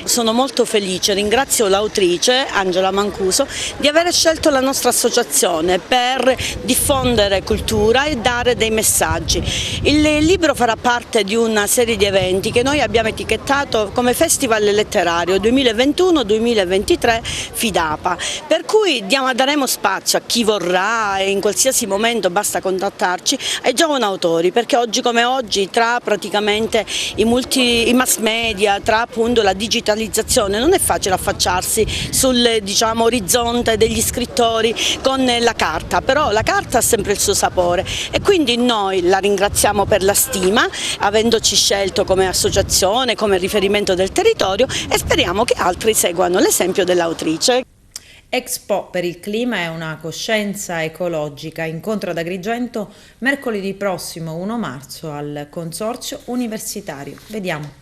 Sono molto felice, ringrazio l'autrice Angela Mancuso di aver scelto la nostra associazione per diffondere cultura e dare dei messaggi. Il libro farà parte di una serie di eventi che noi abbiamo etichettato come Festival Letterario 2021-2023 Fidapa, per cui daremo spazio a chi vorrà e in qualsiasi momento basta contattarci ai giovani autori, perché oggi come oggi tra praticamente i mass media, tra appunto la digitalizzazione, non è facile affacciarsi sul orizzonte degli scrittori con la carta, però la carta ha sempre il suo sapore e quindi noi la ringraziamo per la stima, avendoci scelto come associazione, come riferimento del territorio, e speriamo che altri seguano l'esempio dell'autrice. Expo per il clima e una coscienza ecologica, incontro ad Agrigento mercoledì prossimo 1 marzo al Consorzio Universitario. Vediamo.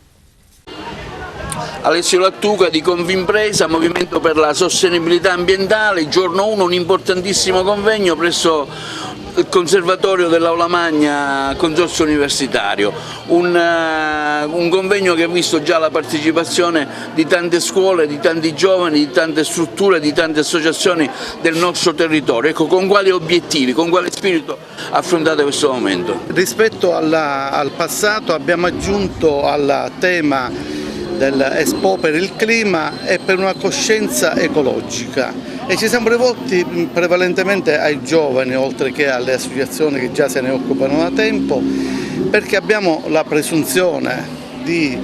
Alessio Lattuca di Confimpresa, Movimento per la Sostenibilità Ambientale, giorno 1 un importantissimo convegno presso il Conservatorio dell'Aula Magna Consorzio Universitario, un convegno che ha visto già la partecipazione di tante scuole, di tanti giovani, di tante strutture, di tante associazioni del nostro territorio. Ecco, con quali obiettivi, con quale spirito affrontate questo momento? Rispetto al passato abbiamo aggiunto al tema dell'Expo per il clima e per una coscienza ecologica e ci siamo rivolti prevalentemente ai giovani oltre che alle associazioni che già se ne occupano da tempo, perché abbiamo la presunzione di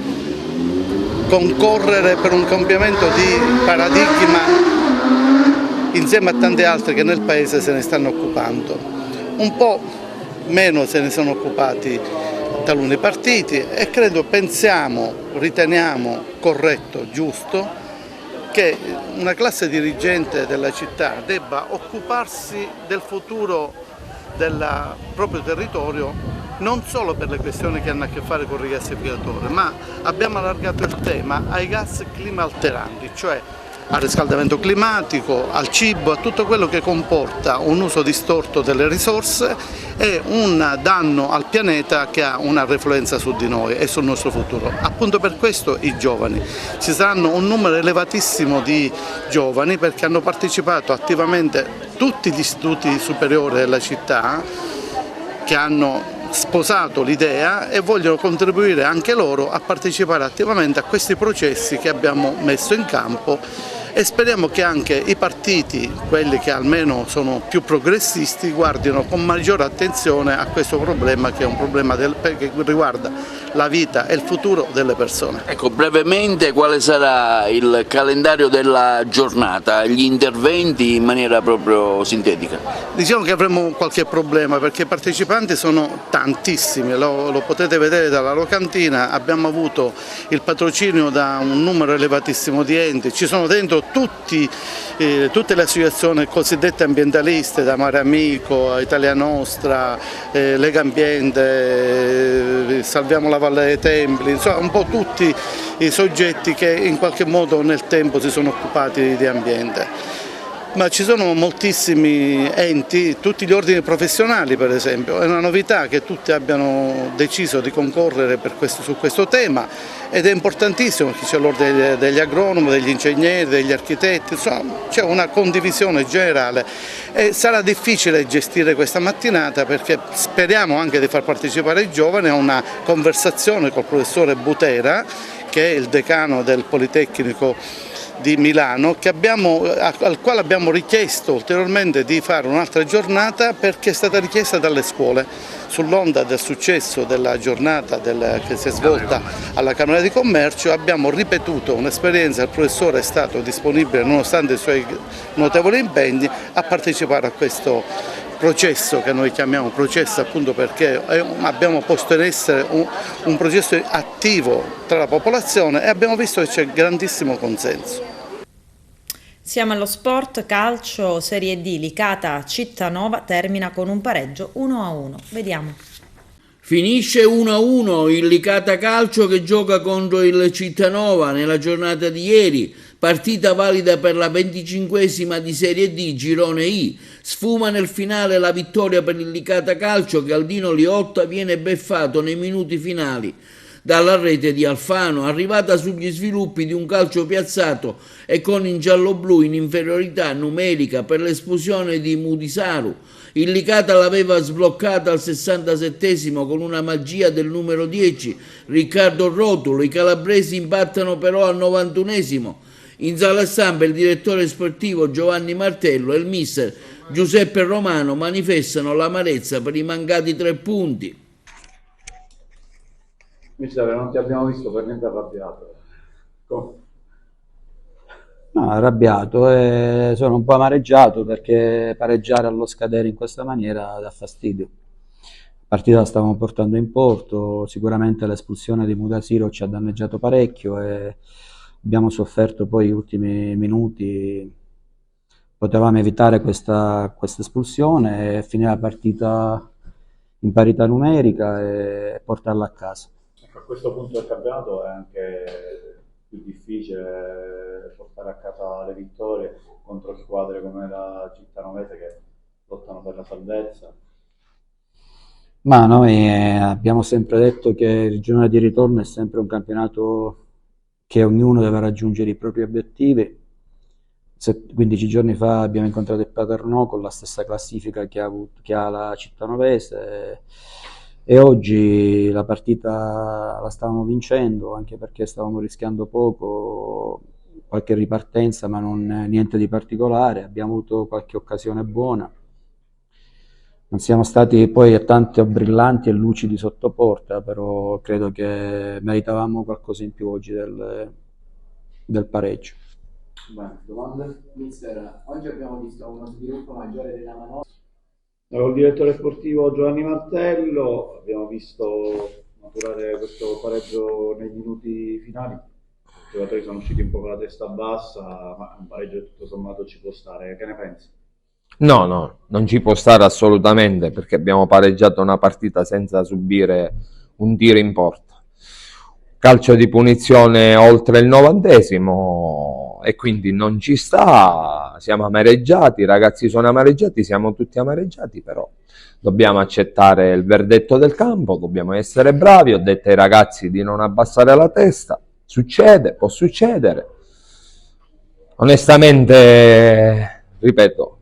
concorrere per un cambiamento di paradigma insieme a tante altre che nel Paese se ne stanno occupando. Un po' meno se ne sono occupati taluni partiti e riteniamo corretto, giusto, che una classe dirigente della città debba occuparsi del futuro del proprio territorio non solo per le questioni che hanno a che fare con il rigassificatore, ma abbiamo allargato il tema ai gas climalteranti, cioè al riscaldamento climatico, al cibo, a tutto quello che comporta un uso distorto delle risorse e un danno al pianeta che ha una refluenza su di noi e sul nostro futuro. Appunto per questo i giovani. Ci saranno un numero elevatissimo di giovani perché hanno partecipato attivamente tutti gli istituti superiori della città che hanno sposato l'idea e vogliono contribuire anche loro a partecipare attivamente a questi processi che abbiamo messo in campo e speriamo che anche i partiti, quelli che almeno sono più progressisti, guardino con maggiore attenzione a questo problema che è un problema che riguarda la vita e il futuro delle persone. Ecco, brevemente quale sarà il calendario della giornata, gli interventi in maniera proprio sintetica? Diciamo che avremo qualche problema perché i partecipanti sono tantissimi, lo potete vedere dalla locantina, abbiamo avuto il patrocinio da un numero elevatissimo di enti, ci sono dentro tutte le associazioni cosiddette ambientaliste, da Mare Amico, Italia Nostra, Lega Ambiente, Salviamo la Valle dei Templi, insomma un po' tutti i soggetti che in qualche modo nel tempo si sono occupati di ambiente. Ma ci sono moltissimi enti, tutti gli ordini professionali per esempio, è una novità che tutti abbiano deciso di concorrere su questo tema ed è importantissimo che c'è l'ordine degli agronomi, degli ingegneri, degli architetti, insomma c'è una condivisione generale e sarà difficile gestire questa mattinata perché speriamo anche di far partecipare i giovani a una conversazione col professore Butera che è il decano del Politecnico di Milano al quale abbiamo richiesto ulteriormente di fare un'altra giornata perché è stata richiesta dalle scuole sull'onda del successo della giornata che si è svolta alla Camera di Commercio. Abbiamo ripetuto un'esperienza, il professore è stato disponibile nonostante i suoi notevoli impegni a partecipare a questo processo che noi chiamiamo processo appunto perché abbiamo posto in essere un processo attivo tra la popolazione e abbiamo visto che c'è grandissimo consenso. Siamo allo sport, calcio, Serie D, Licata Cittanova termina con un pareggio 1-1. Vediamo. Finisce 1-1 il Licata Calcio che gioca contro il Cittanova nella giornata di ieri, partita valida per la 25esima di Serie D, Girone I. Sfuma nel finale la vittoria per il Licata Calcio che Aldino Liotta viene beffato nei minuti finali dalla rete di Alfano, arrivata sugli sviluppi di un calcio piazzato e con il giallo-blu in inferiorità numerica per l'espulsione di Mudisaru. Il Licata l'aveva sbloccata al 67esimo con una magia del numero 10, Riccardo Rotulo. I calabresi impattano però al 91esimo. In sala stampa il direttore sportivo Giovanni Martello e il mister Giuseppe Romano manifestano l'amarezza per i mancati 3 punti. Mister, non ti abbiamo visto per niente arrabbiato. Come? No, arrabbiato e sono un po' amareggiato perché pareggiare allo scadere in questa maniera dà fastidio. La partita la stavamo portando in porto, sicuramente l'espulsione di Mudasiro ci ha danneggiato parecchio e abbiamo sofferto poi gli ultimi minuti. Potevamo evitare questa espulsione e finire la partita in parità numerica e portarla a casa. A questo punto del campionato è anche più difficile portare a casa le vittorie contro squadre come la Cittanovese che lottano per la salvezza. Ma noi abbiamo sempre detto che il girone di ritorno è sempre un campionato che ognuno deve raggiungere i propri obiettivi. 15 giorni fa abbiamo incontrato il Paternò con la stessa classifica che ha la Cittanovese e oggi la partita la stavamo vincendo anche perché stavamo rischiando poco, qualche ripartenza ma niente di particolare, abbiamo avuto qualche occasione buona. Non siamo stati poi a tanto brillanti e lucidi sotto porta, però credo che meritavamo qualcosa in più oggi del pareggio. Bene, domande? Mister, oggi abbiamo visto uno sviluppo maggiore della manovra. Col direttore sportivo Giovanni Martello abbiamo visto maturare questo pareggio nei minuti finali. i giocatori sono usciti un po' con la testa bassa, ma un pareggio tutto sommato ci può stare. Che ne pensi? No, non ci può stare assolutamente, perché abbiamo pareggiato una partita senza subire un tiro in porta. Calcio di punizione oltre il 90° e quindi non ci sta, siamo amareggiati, i ragazzi sono amareggiati, siamo tutti amareggiati, però dobbiamo accettare il verdetto del campo, dobbiamo essere bravi, ho detto ai ragazzi di non abbassare la testa, succede, può succedere. Onestamente, ripeto,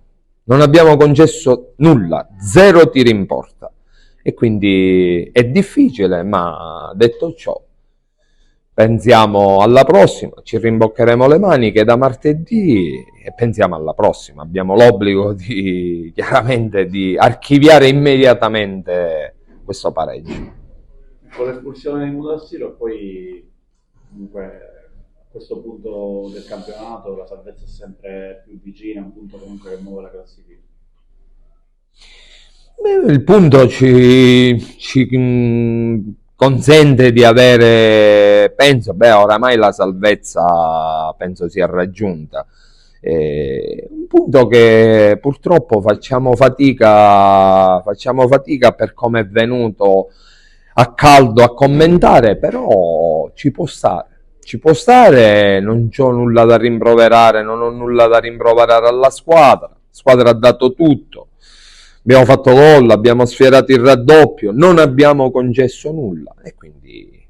non abbiamo concesso nulla, 0 tiri in porta e quindi è difficile, ma detto ciò pensiamo alla prossima, ci rimboccheremo le maniche da martedì e pensiamo alla prossima. Abbiamo l'obbligo chiaramente di archiviare immediatamente questo pareggio. Con l'espulsione di Mudassiro poi comunque a questo punto del campionato la salvezza è sempre più vicina, un punto comunque che muove la classifica. Il punto ci consente di avere, penso, oramai la salvezza penso sia raggiunta. Un punto che purtroppo facciamo fatica per come è venuto a caldo a commentare, però ci può stare, non c'ho nulla da rimproverare, non ho nulla da rimproverare alla squadra, la squadra ha dato tutto. Abbiamo fatto gol, abbiamo sfiorato il raddoppio, non abbiamo concesso nulla e quindi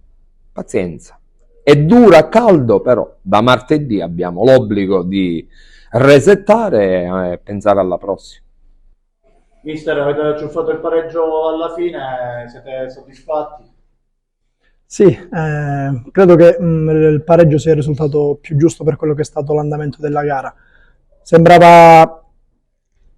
pazienza. È dura a caldo, però da martedì abbiamo l'obbligo di resettare e pensare alla prossima. Mister, avete ciuffato il pareggio alla fine, siete soddisfatti? Sì, credo che il pareggio sia il risultato più giusto per quello che è stato l'andamento della gara. Sembrava a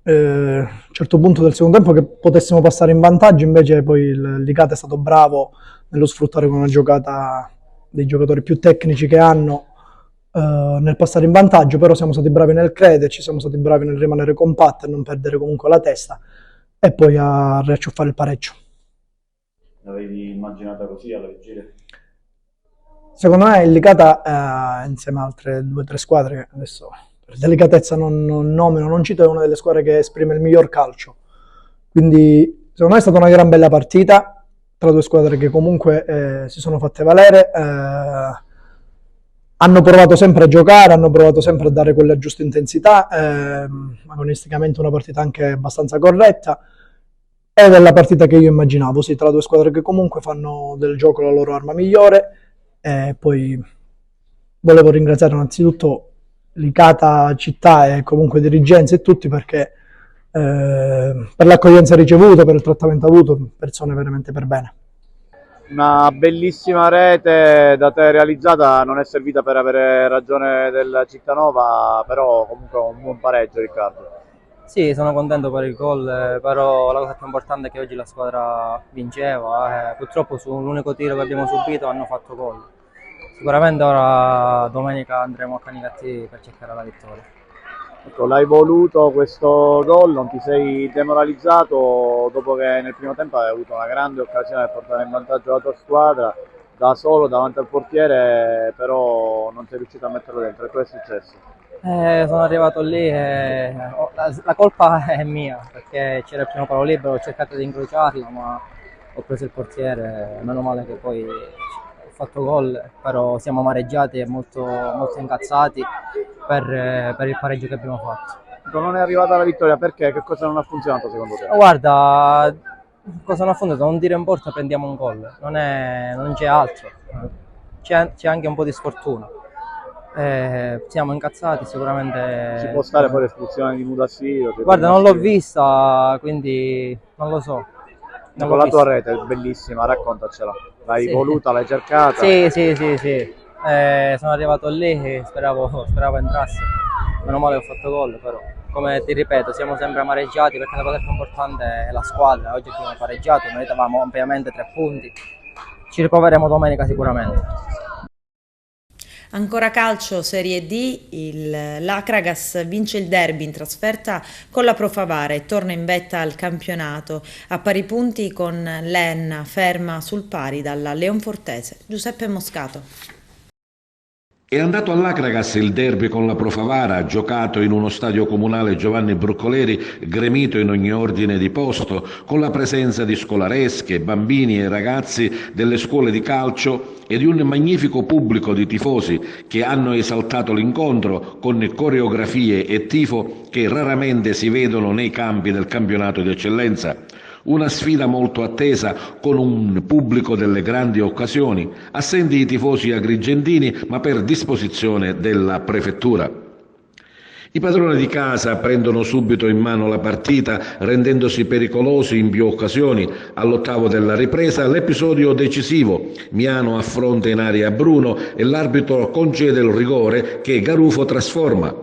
un certo punto del secondo tempo che potessimo passare in vantaggio, invece poi il Licata è stato bravo nello sfruttare con una giocata dei giocatori più tecnici che hanno nel passare in vantaggio, però siamo stati bravi nel crederci, siamo stati bravi nel rimanere compatti e non perdere comunque la testa e poi a riacciuffare il pareggio. L'avevi immaginata così alla vigilia? Secondo me il Licata insieme a altre 2 o 3 squadre che adesso per delicatezza non nomino, non cito, è una delle squadre che esprime il miglior calcio. Quindi secondo me è stata una gran bella partita tra 2 squadre che comunque si sono fatte valere, hanno provato sempre a giocare, hanno provato sempre a dare quella giusta intensità, agonisticamente una partita anche abbastanza corretta ed è la partita che io immaginavo, sì, tra 2 squadre che comunque fanno del gioco la loro arma migliore. E poi volevo ringraziare innanzitutto Licata città e comunque dirigenza e tutti perché per l'accoglienza ricevuta, per il trattamento avuto, persone veramente per bene. Una bellissima rete da te realizzata, non è servita per avere ragione del Cittanova, però comunque un buon pareggio, Riccardo. Sì, sono contento per il gol, però la cosa più importante è che oggi la squadra vinceva, purtroppo sull'unico tiro che abbiamo subito hanno fatto gol. Sicuramente ora domenica andremo a Canicattì per cercare la vittoria. Ecco, l'hai voluto questo gol, non ti sei demoralizzato dopo che nel primo tempo hai avuto una grande occasione per portare in vantaggio la tua squadra, da solo davanti al portiere, però non sei riuscito a metterlo dentro, e cosa è successo? Sono arrivato lì e la colpa è mia, perché c'era il primo palo libero, ho cercato di incrociarlo, ma ho preso il portiere, meno male che poi ho fatto gol, però siamo amareggiati e molto incazzati per il pareggio che abbiamo fatto. Non è arrivata la vittoria perché? Che cosa non ha funzionato secondo te? Guarda, cosa non ha funzionato? Un tiro in porta prendiamo un gol, non c'è altro, c'è anche un po' di sfortuna. Siamo incazzati sicuramente. Ci può stare poi l'espulsione di Mudassiro? Guarda, non l'ho vista, quindi non lo so. Con la tua rete è bellissima, raccontacela. L'hai voluta, l'hai cercata? Sì. Sono arrivato lì e speravo entrasse. Meno male ho fatto gol, però come ti ripeto siamo sempre amareggiati perché la cosa più importante è la squadra. Oggi abbiamo pareggiato, meritavamo ampiamente 3 punti. Ci riproveremo domenica sicuramente. Ancora calcio, Serie D, l'Akragas vince il derby in trasferta con la Pro Favara e torna in vetta al campionato a pari punti con l'Enna ferma sul pari dalla Leonfortese. Giuseppe Moscato. È andato all'Acragas il derby con la Pro Favara, giocato in uno stadio comunale Giovanni Bruccoleri, gremito in ogni ordine di posto, con la presenza di scolaresche, bambini e ragazzi delle scuole di calcio e di un magnifico pubblico di tifosi che hanno esaltato l'incontro con coreografie e tifo che raramente si vedono nei campi del campionato di eccellenza. Una sfida molto attesa con un pubblico delle grandi occasioni, assenti i tifosi agrigentini ma per disposizione della prefettura. I padroni di casa prendono subito in mano la partita rendendosi pericolosi in più occasioni. All'8° della ripresa l'episodio decisivo. Miano affronta in area Bruno e l'arbitro concede il rigore che Garufo trasforma.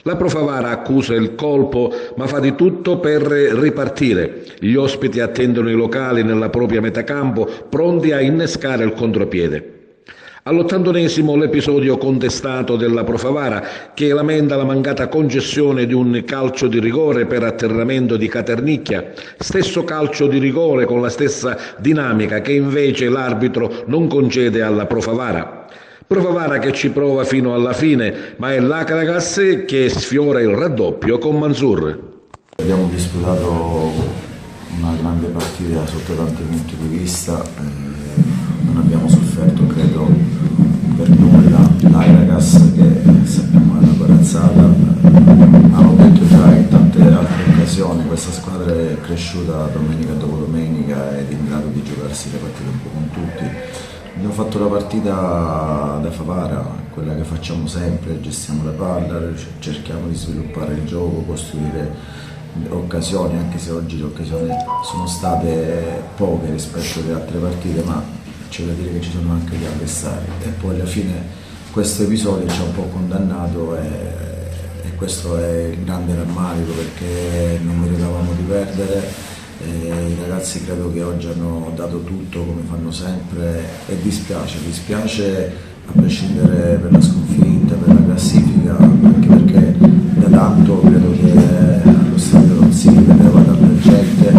La Pro Favara accusa il colpo ma fa di tutto per ripartire. Gli ospiti attendono i locali nella propria metacampo pronti a innescare il contropiede. All'81° l'episodio contestato della Pro Favara che lamenta la mancata concessione di un calcio di rigore per atterramento di Caternicchia, stesso calcio di rigore con la stessa dinamica che invece l'arbitro non concede alla Pro Favara. Pro Favara che ci prova fino alla fine, ma è l'Acragas che sfiora il raddoppio con Mansour. Abbiamo disputato una grande partita sotto tanti punti di vista, non abbiamo sofferto credo per nulla. L'Acragas che sappiamo è una corazzata, hanno detto già in tante altre occasioni, questa squadra è cresciuta domenica dopo domenica ed è in grado di giocarsi le partite un po' con tutti. Abbiamo fatto la partita da Favara, quella che facciamo sempre, gestiamo la palla, cerchiamo di sviluppare il gioco, costruire occasioni, anche se oggi le occasioni sono state poche rispetto alle altre partite, ma c'è da dire che ci sono anche gli avversari e poi alla fine questo episodio ci ha un po' condannato e questo è il grande rammarico perché non meritavamo di perdere. I ragazzi credo che oggi hanno dato tutto come fanno sempre e dispiace a prescindere per la sconfitta, per la classifica, anche perché da tanto credo che allo stadio non si vedeva tanta gente,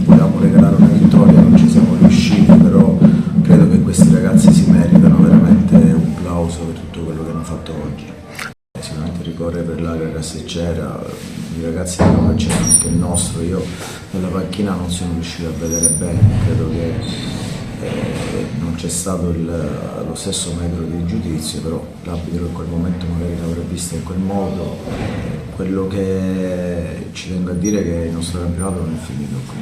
volevamo regalare una vittoria, non ci siamo riusciti, però credo che questi ragazzi si meritano veramente un plauso per tutto quello che hanno fatto oggi. Sicuramente ricorre per l'Acragas se c'era, i ragazzi che c'era anche il nostro, io nella panchina non sono riuscito a vedere bene, credo che non c'è stato lo stesso metro di giudizio, però l'arbitro in quel momento magari l'avrebbe vista in quel modo. Quello che ci tengo a dire è che il nostro campionato non è finito qui,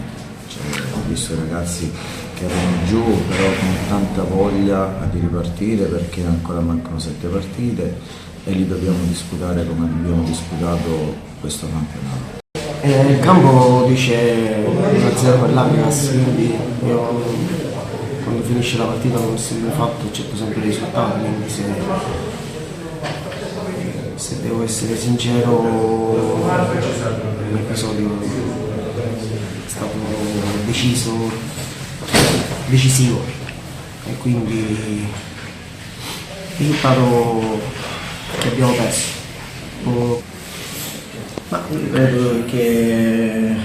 ho visto i ragazzi che erano giù però con tanta voglia di ripartire perché ancora mancano 7 partite e li dobbiamo disputare come abbiamo disputato questo campionato. Il campo dice 1-0 per l'Acragas, quindi io quando finisce la partita come ho sempre fatto accetto sempre i risultati, quindi se devo essere sincero l'episodio è stato decisivo e quindi il risultato che abbiamo perso. Ma credo che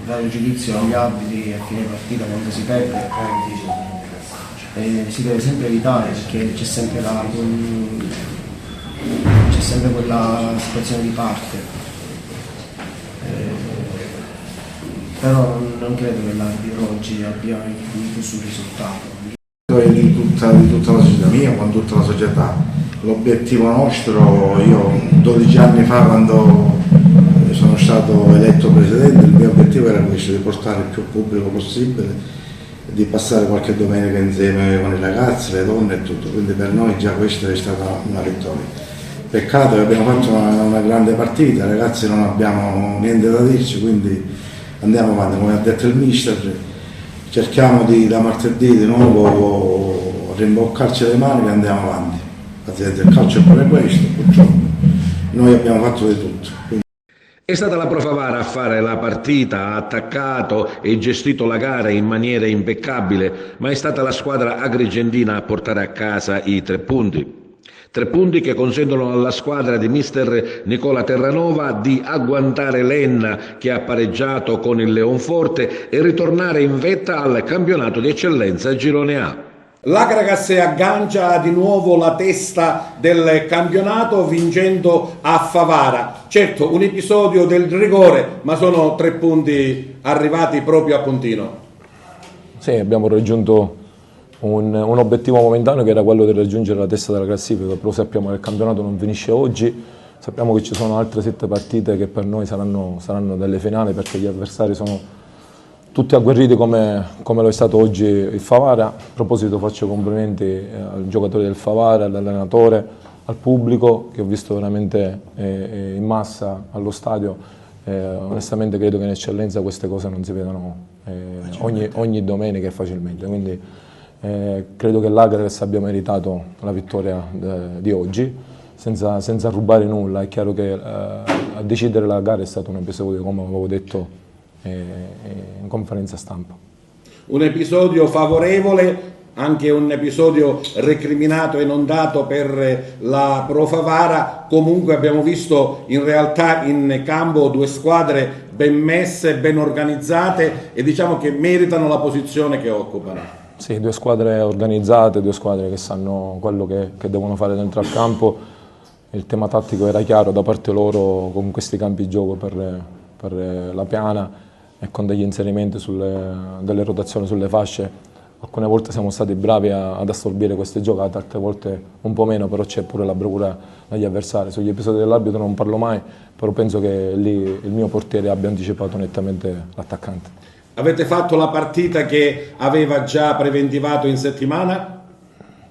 dare un giudizio agli arbitri a fine partita quando si perde si deve sempre evitare perché c'è sempre quella situazione di parte, però non credo che l'arbitro oggi abbia influito sul risultato. Di tutta la società mia, con tutta la società. L'obiettivo nostro, io 12 anni fa quando sono stato eletto presidente, il mio obiettivo era questo, di portare il più pubblico possibile, di passare qualche domenica insieme con i ragazzi, le donne e tutto, quindi per noi già questa è stata una vittoria. Peccato che abbiamo fatto una grande partita, ragazzi non abbiamo niente da dirci, quindi andiamo avanti, come ha detto il mister. Cerchiamo da martedì di nuovo rimboccarci le maniche e andiamo avanti. Il calcio è pure questo, purtroppo. Noi abbiamo fatto di tutto. È stata la Pro Favara a fare la partita, ha attaccato e gestito la gara in maniera impeccabile, ma è stata la squadra agrigentina a portare a casa i 3 punti. 3 punti che consentono alla squadra di mister Nicola Terranova di agguantare l'Enna, che ha pareggiato con il Leonforte, e ritornare in vetta al campionato di eccellenza Girone A. L'Akragas aggancia di nuovo la testa del campionato vincendo a Favara. Certo, un episodio del rigore, ma sono 3 punti arrivati proprio a Pontino. Sì, abbiamo raggiunto un obiettivo momentaneo che era quello di raggiungere la testa della classifica, però sappiamo che il campionato non finisce oggi, sappiamo che ci sono altre 7 partite che per noi saranno delle finali, perché gli avversari sono tutti agguerriti come lo è stato oggi il Favara. A proposito faccio complimenti al giocatore del Favara, all'allenatore, al pubblico che ho visto veramente in massa allo stadio. Onestamente credo che in eccellenza queste cose non si vedano ogni domenica e facilmente, quindi credo che l'Akragas abbia meritato la vittoria di oggi senza rubare nulla. È chiaro che a decidere la gara è stato un episodio, come avevo detto in conferenza stampa. Un episodio favorevole, anche un episodio recriminato e non dato per la Pro Favara. Comunque abbiamo visto in realtà in campo 2 squadre ben messe, ben organizzate e diciamo che meritano la posizione che occupano. Sì, 2 squadre organizzate, 2 squadre che sanno quello che devono fare dentro al campo. Il tema tattico era chiaro da parte loro con questi campi di gioco per la piana e con degli inserimenti delle rotazioni sulle fasce. Alcune volte siamo stati bravi ad assorbire queste giocate, altre volte un po' meno, però c'è pure la bravura degli avversari. Sugli episodi dell'arbitro non parlo mai, però penso che lì il mio portiere abbia anticipato nettamente l'attaccante. Avete fatto la partita che aveva già preventivato in settimana?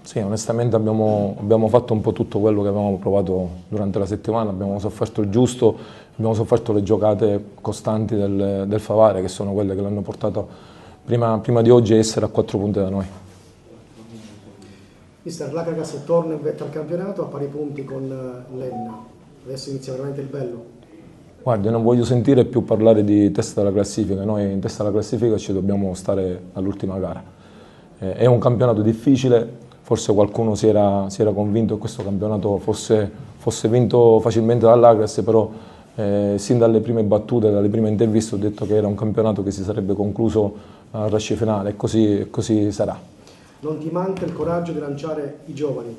Sì, onestamente abbiamo fatto un po' tutto quello che avevamo provato durante la settimana, abbiamo sofferto il giusto, abbiamo sofferto le giocate costanti del Favara, che sono quelle che l'hanno portato prima di oggi a essere a 4 punti da noi. Mister, l'Akragas torna in vetta al campionato a pari punti con l'Enna, adesso inizia veramente il bello. Guardi, non voglio sentire più parlare di testa della classifica, noi in testa della classifica ci dobbiamo stare all'ultima gara. È un campionato difficile, forse qualcuno si era convinto che questo campionato fosse vinto facilmente dall'Akragas, però sin dalle prime battute, dalle prime interviste ho detto che era un campionato che si sarebbe concluso al rush finale e così sarà. Non ti manca il coraggio di lanciare i giovani?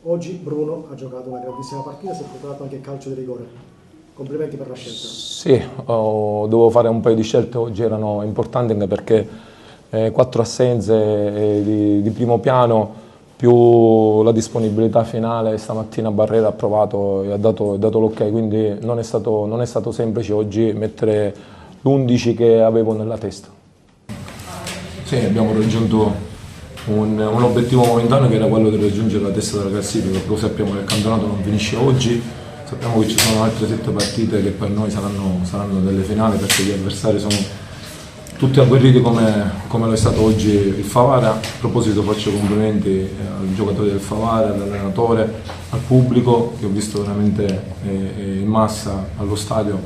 Oggi Bruno ha giocato una grandissima partita, si è procurato anche il calcio di rigore. Complimenti per la scelta. Sì, dovevo fare un paio di scelte, oggi erano importanti anche perché 4 assenze di primo piano più la disponibilità finale, stamattina Barrera ha provato e ha dato l'ok, quindi non è stato semplice oggi mettere l'11 che avevo nella testa. Sì, abbiamo raggiunto un obiettivo momentaneo che era quello di raggiungere la testa della classifica, però sappiamo che il campionato non finisce oggi. Sappiamo che ci sono altre 7 partite che per noi saranno delle finali, perché gli avversari sono tutti agguerriti come lo è stato oggi il Favara. A proposito faccio complimenti al giocatore del Favara, all'allenatore, al pubblico che ho visto veramente in massa allo stadio.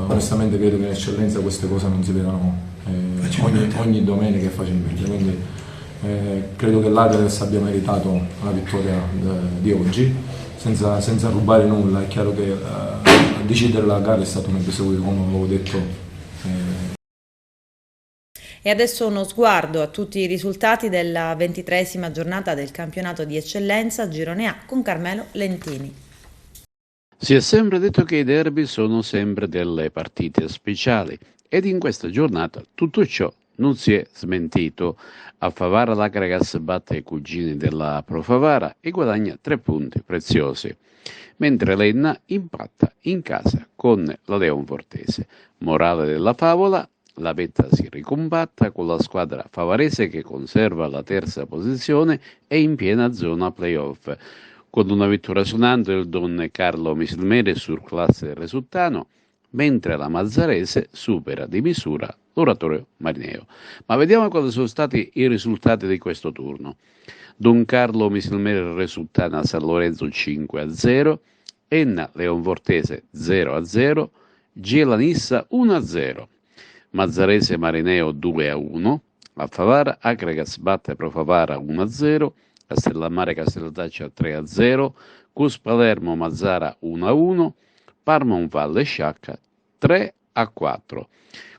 Onestamente credo che in eccellenza queste cose non si vedano ogni domenica facilmente, quindi credo che l'Akragas abbia meritato la vittoria di oggi. Senza rubare nulla. È chiaro che a decidere la gara è stato un episodio, come avevo detto. E adesso uno sguardo a tutti i risultati della 23esima giornata del campionato di eccellenza Girone A con Carmelo Lentini. Si è sempre detto che i derby sono sempre delle partite speciali ed in questa giornata tutto ciò non si è smentito. A Favara l'Akragas batte i cugini della Pro Favara e guadagna 3 punti preziosi, mentre l'Enna impatta in casa con la Leonfortese. Morale della favola: la vetta si ricombatta con la squadra favarese che conserva la 3ª posizione e in piena zona playoff. Con una vittoria suonante del Don Carlo Misilmere sul classe Resultano, mentre la Mazzarese supera di misura l'Oratorio Marineo. Ma vediamo quali sono stati i risultati di questo turno. Don Carlo Misilmere Resultana San Lorenzo 5-0, Enna Leonfortese 0-0, Gielanissa 1-0, Mazzarese Marineo 2-1, a Favara Akragas batte Pro Favara 1-0, Castellammare Castelldaccia 3-0, Cus Palermo Mazzara 1-1, Parma Valle Sciacca 3-4.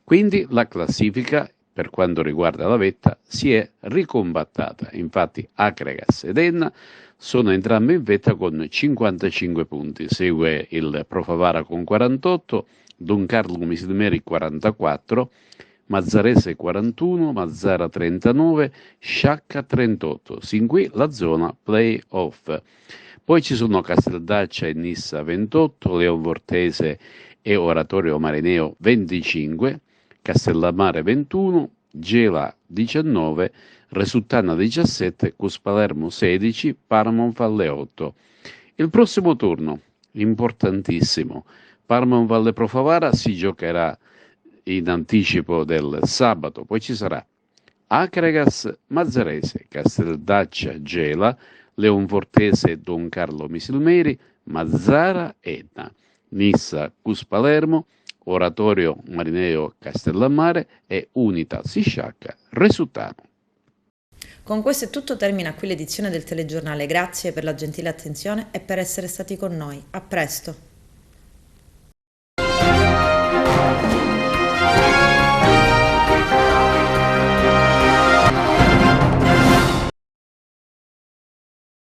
Quindi la classifica per quanto riguarda la vetta si è ricombattata, infatti Acregas ed Enna sono entrambi in vetta con 55 punti, segue il Pro Favara con 48, Don Carlo Misilmeri 44, Mazzarese 41, Mazzara 39, Sciacca 38, sin qui la zona play-off. Poi ci sono Casteldaccia e Nissa 28, Leonvortese e Oratorio Marineo 25, Castellammare 21, Gela 19, Resuttana 17, Cus Palermo 16, Parma Valle 8. Il prossimo turno, importantissimo, Parma Valle Pro Favara si giocherà in anticipo del sabato, poi ci sarà Acregas Mazzarese, Casteldaccia Gela, Leonfortese Don Carlo Misilmeri, Mazzara Enna, Nissa Cus Palermo, Oratorio Marineo Castellammare e Unitas Sciacca Resuttano. Con questo è tutto, termina qui l'edizione del telegiornale. Grazie per la gentile attenzione e per essere stati con noi. A presto.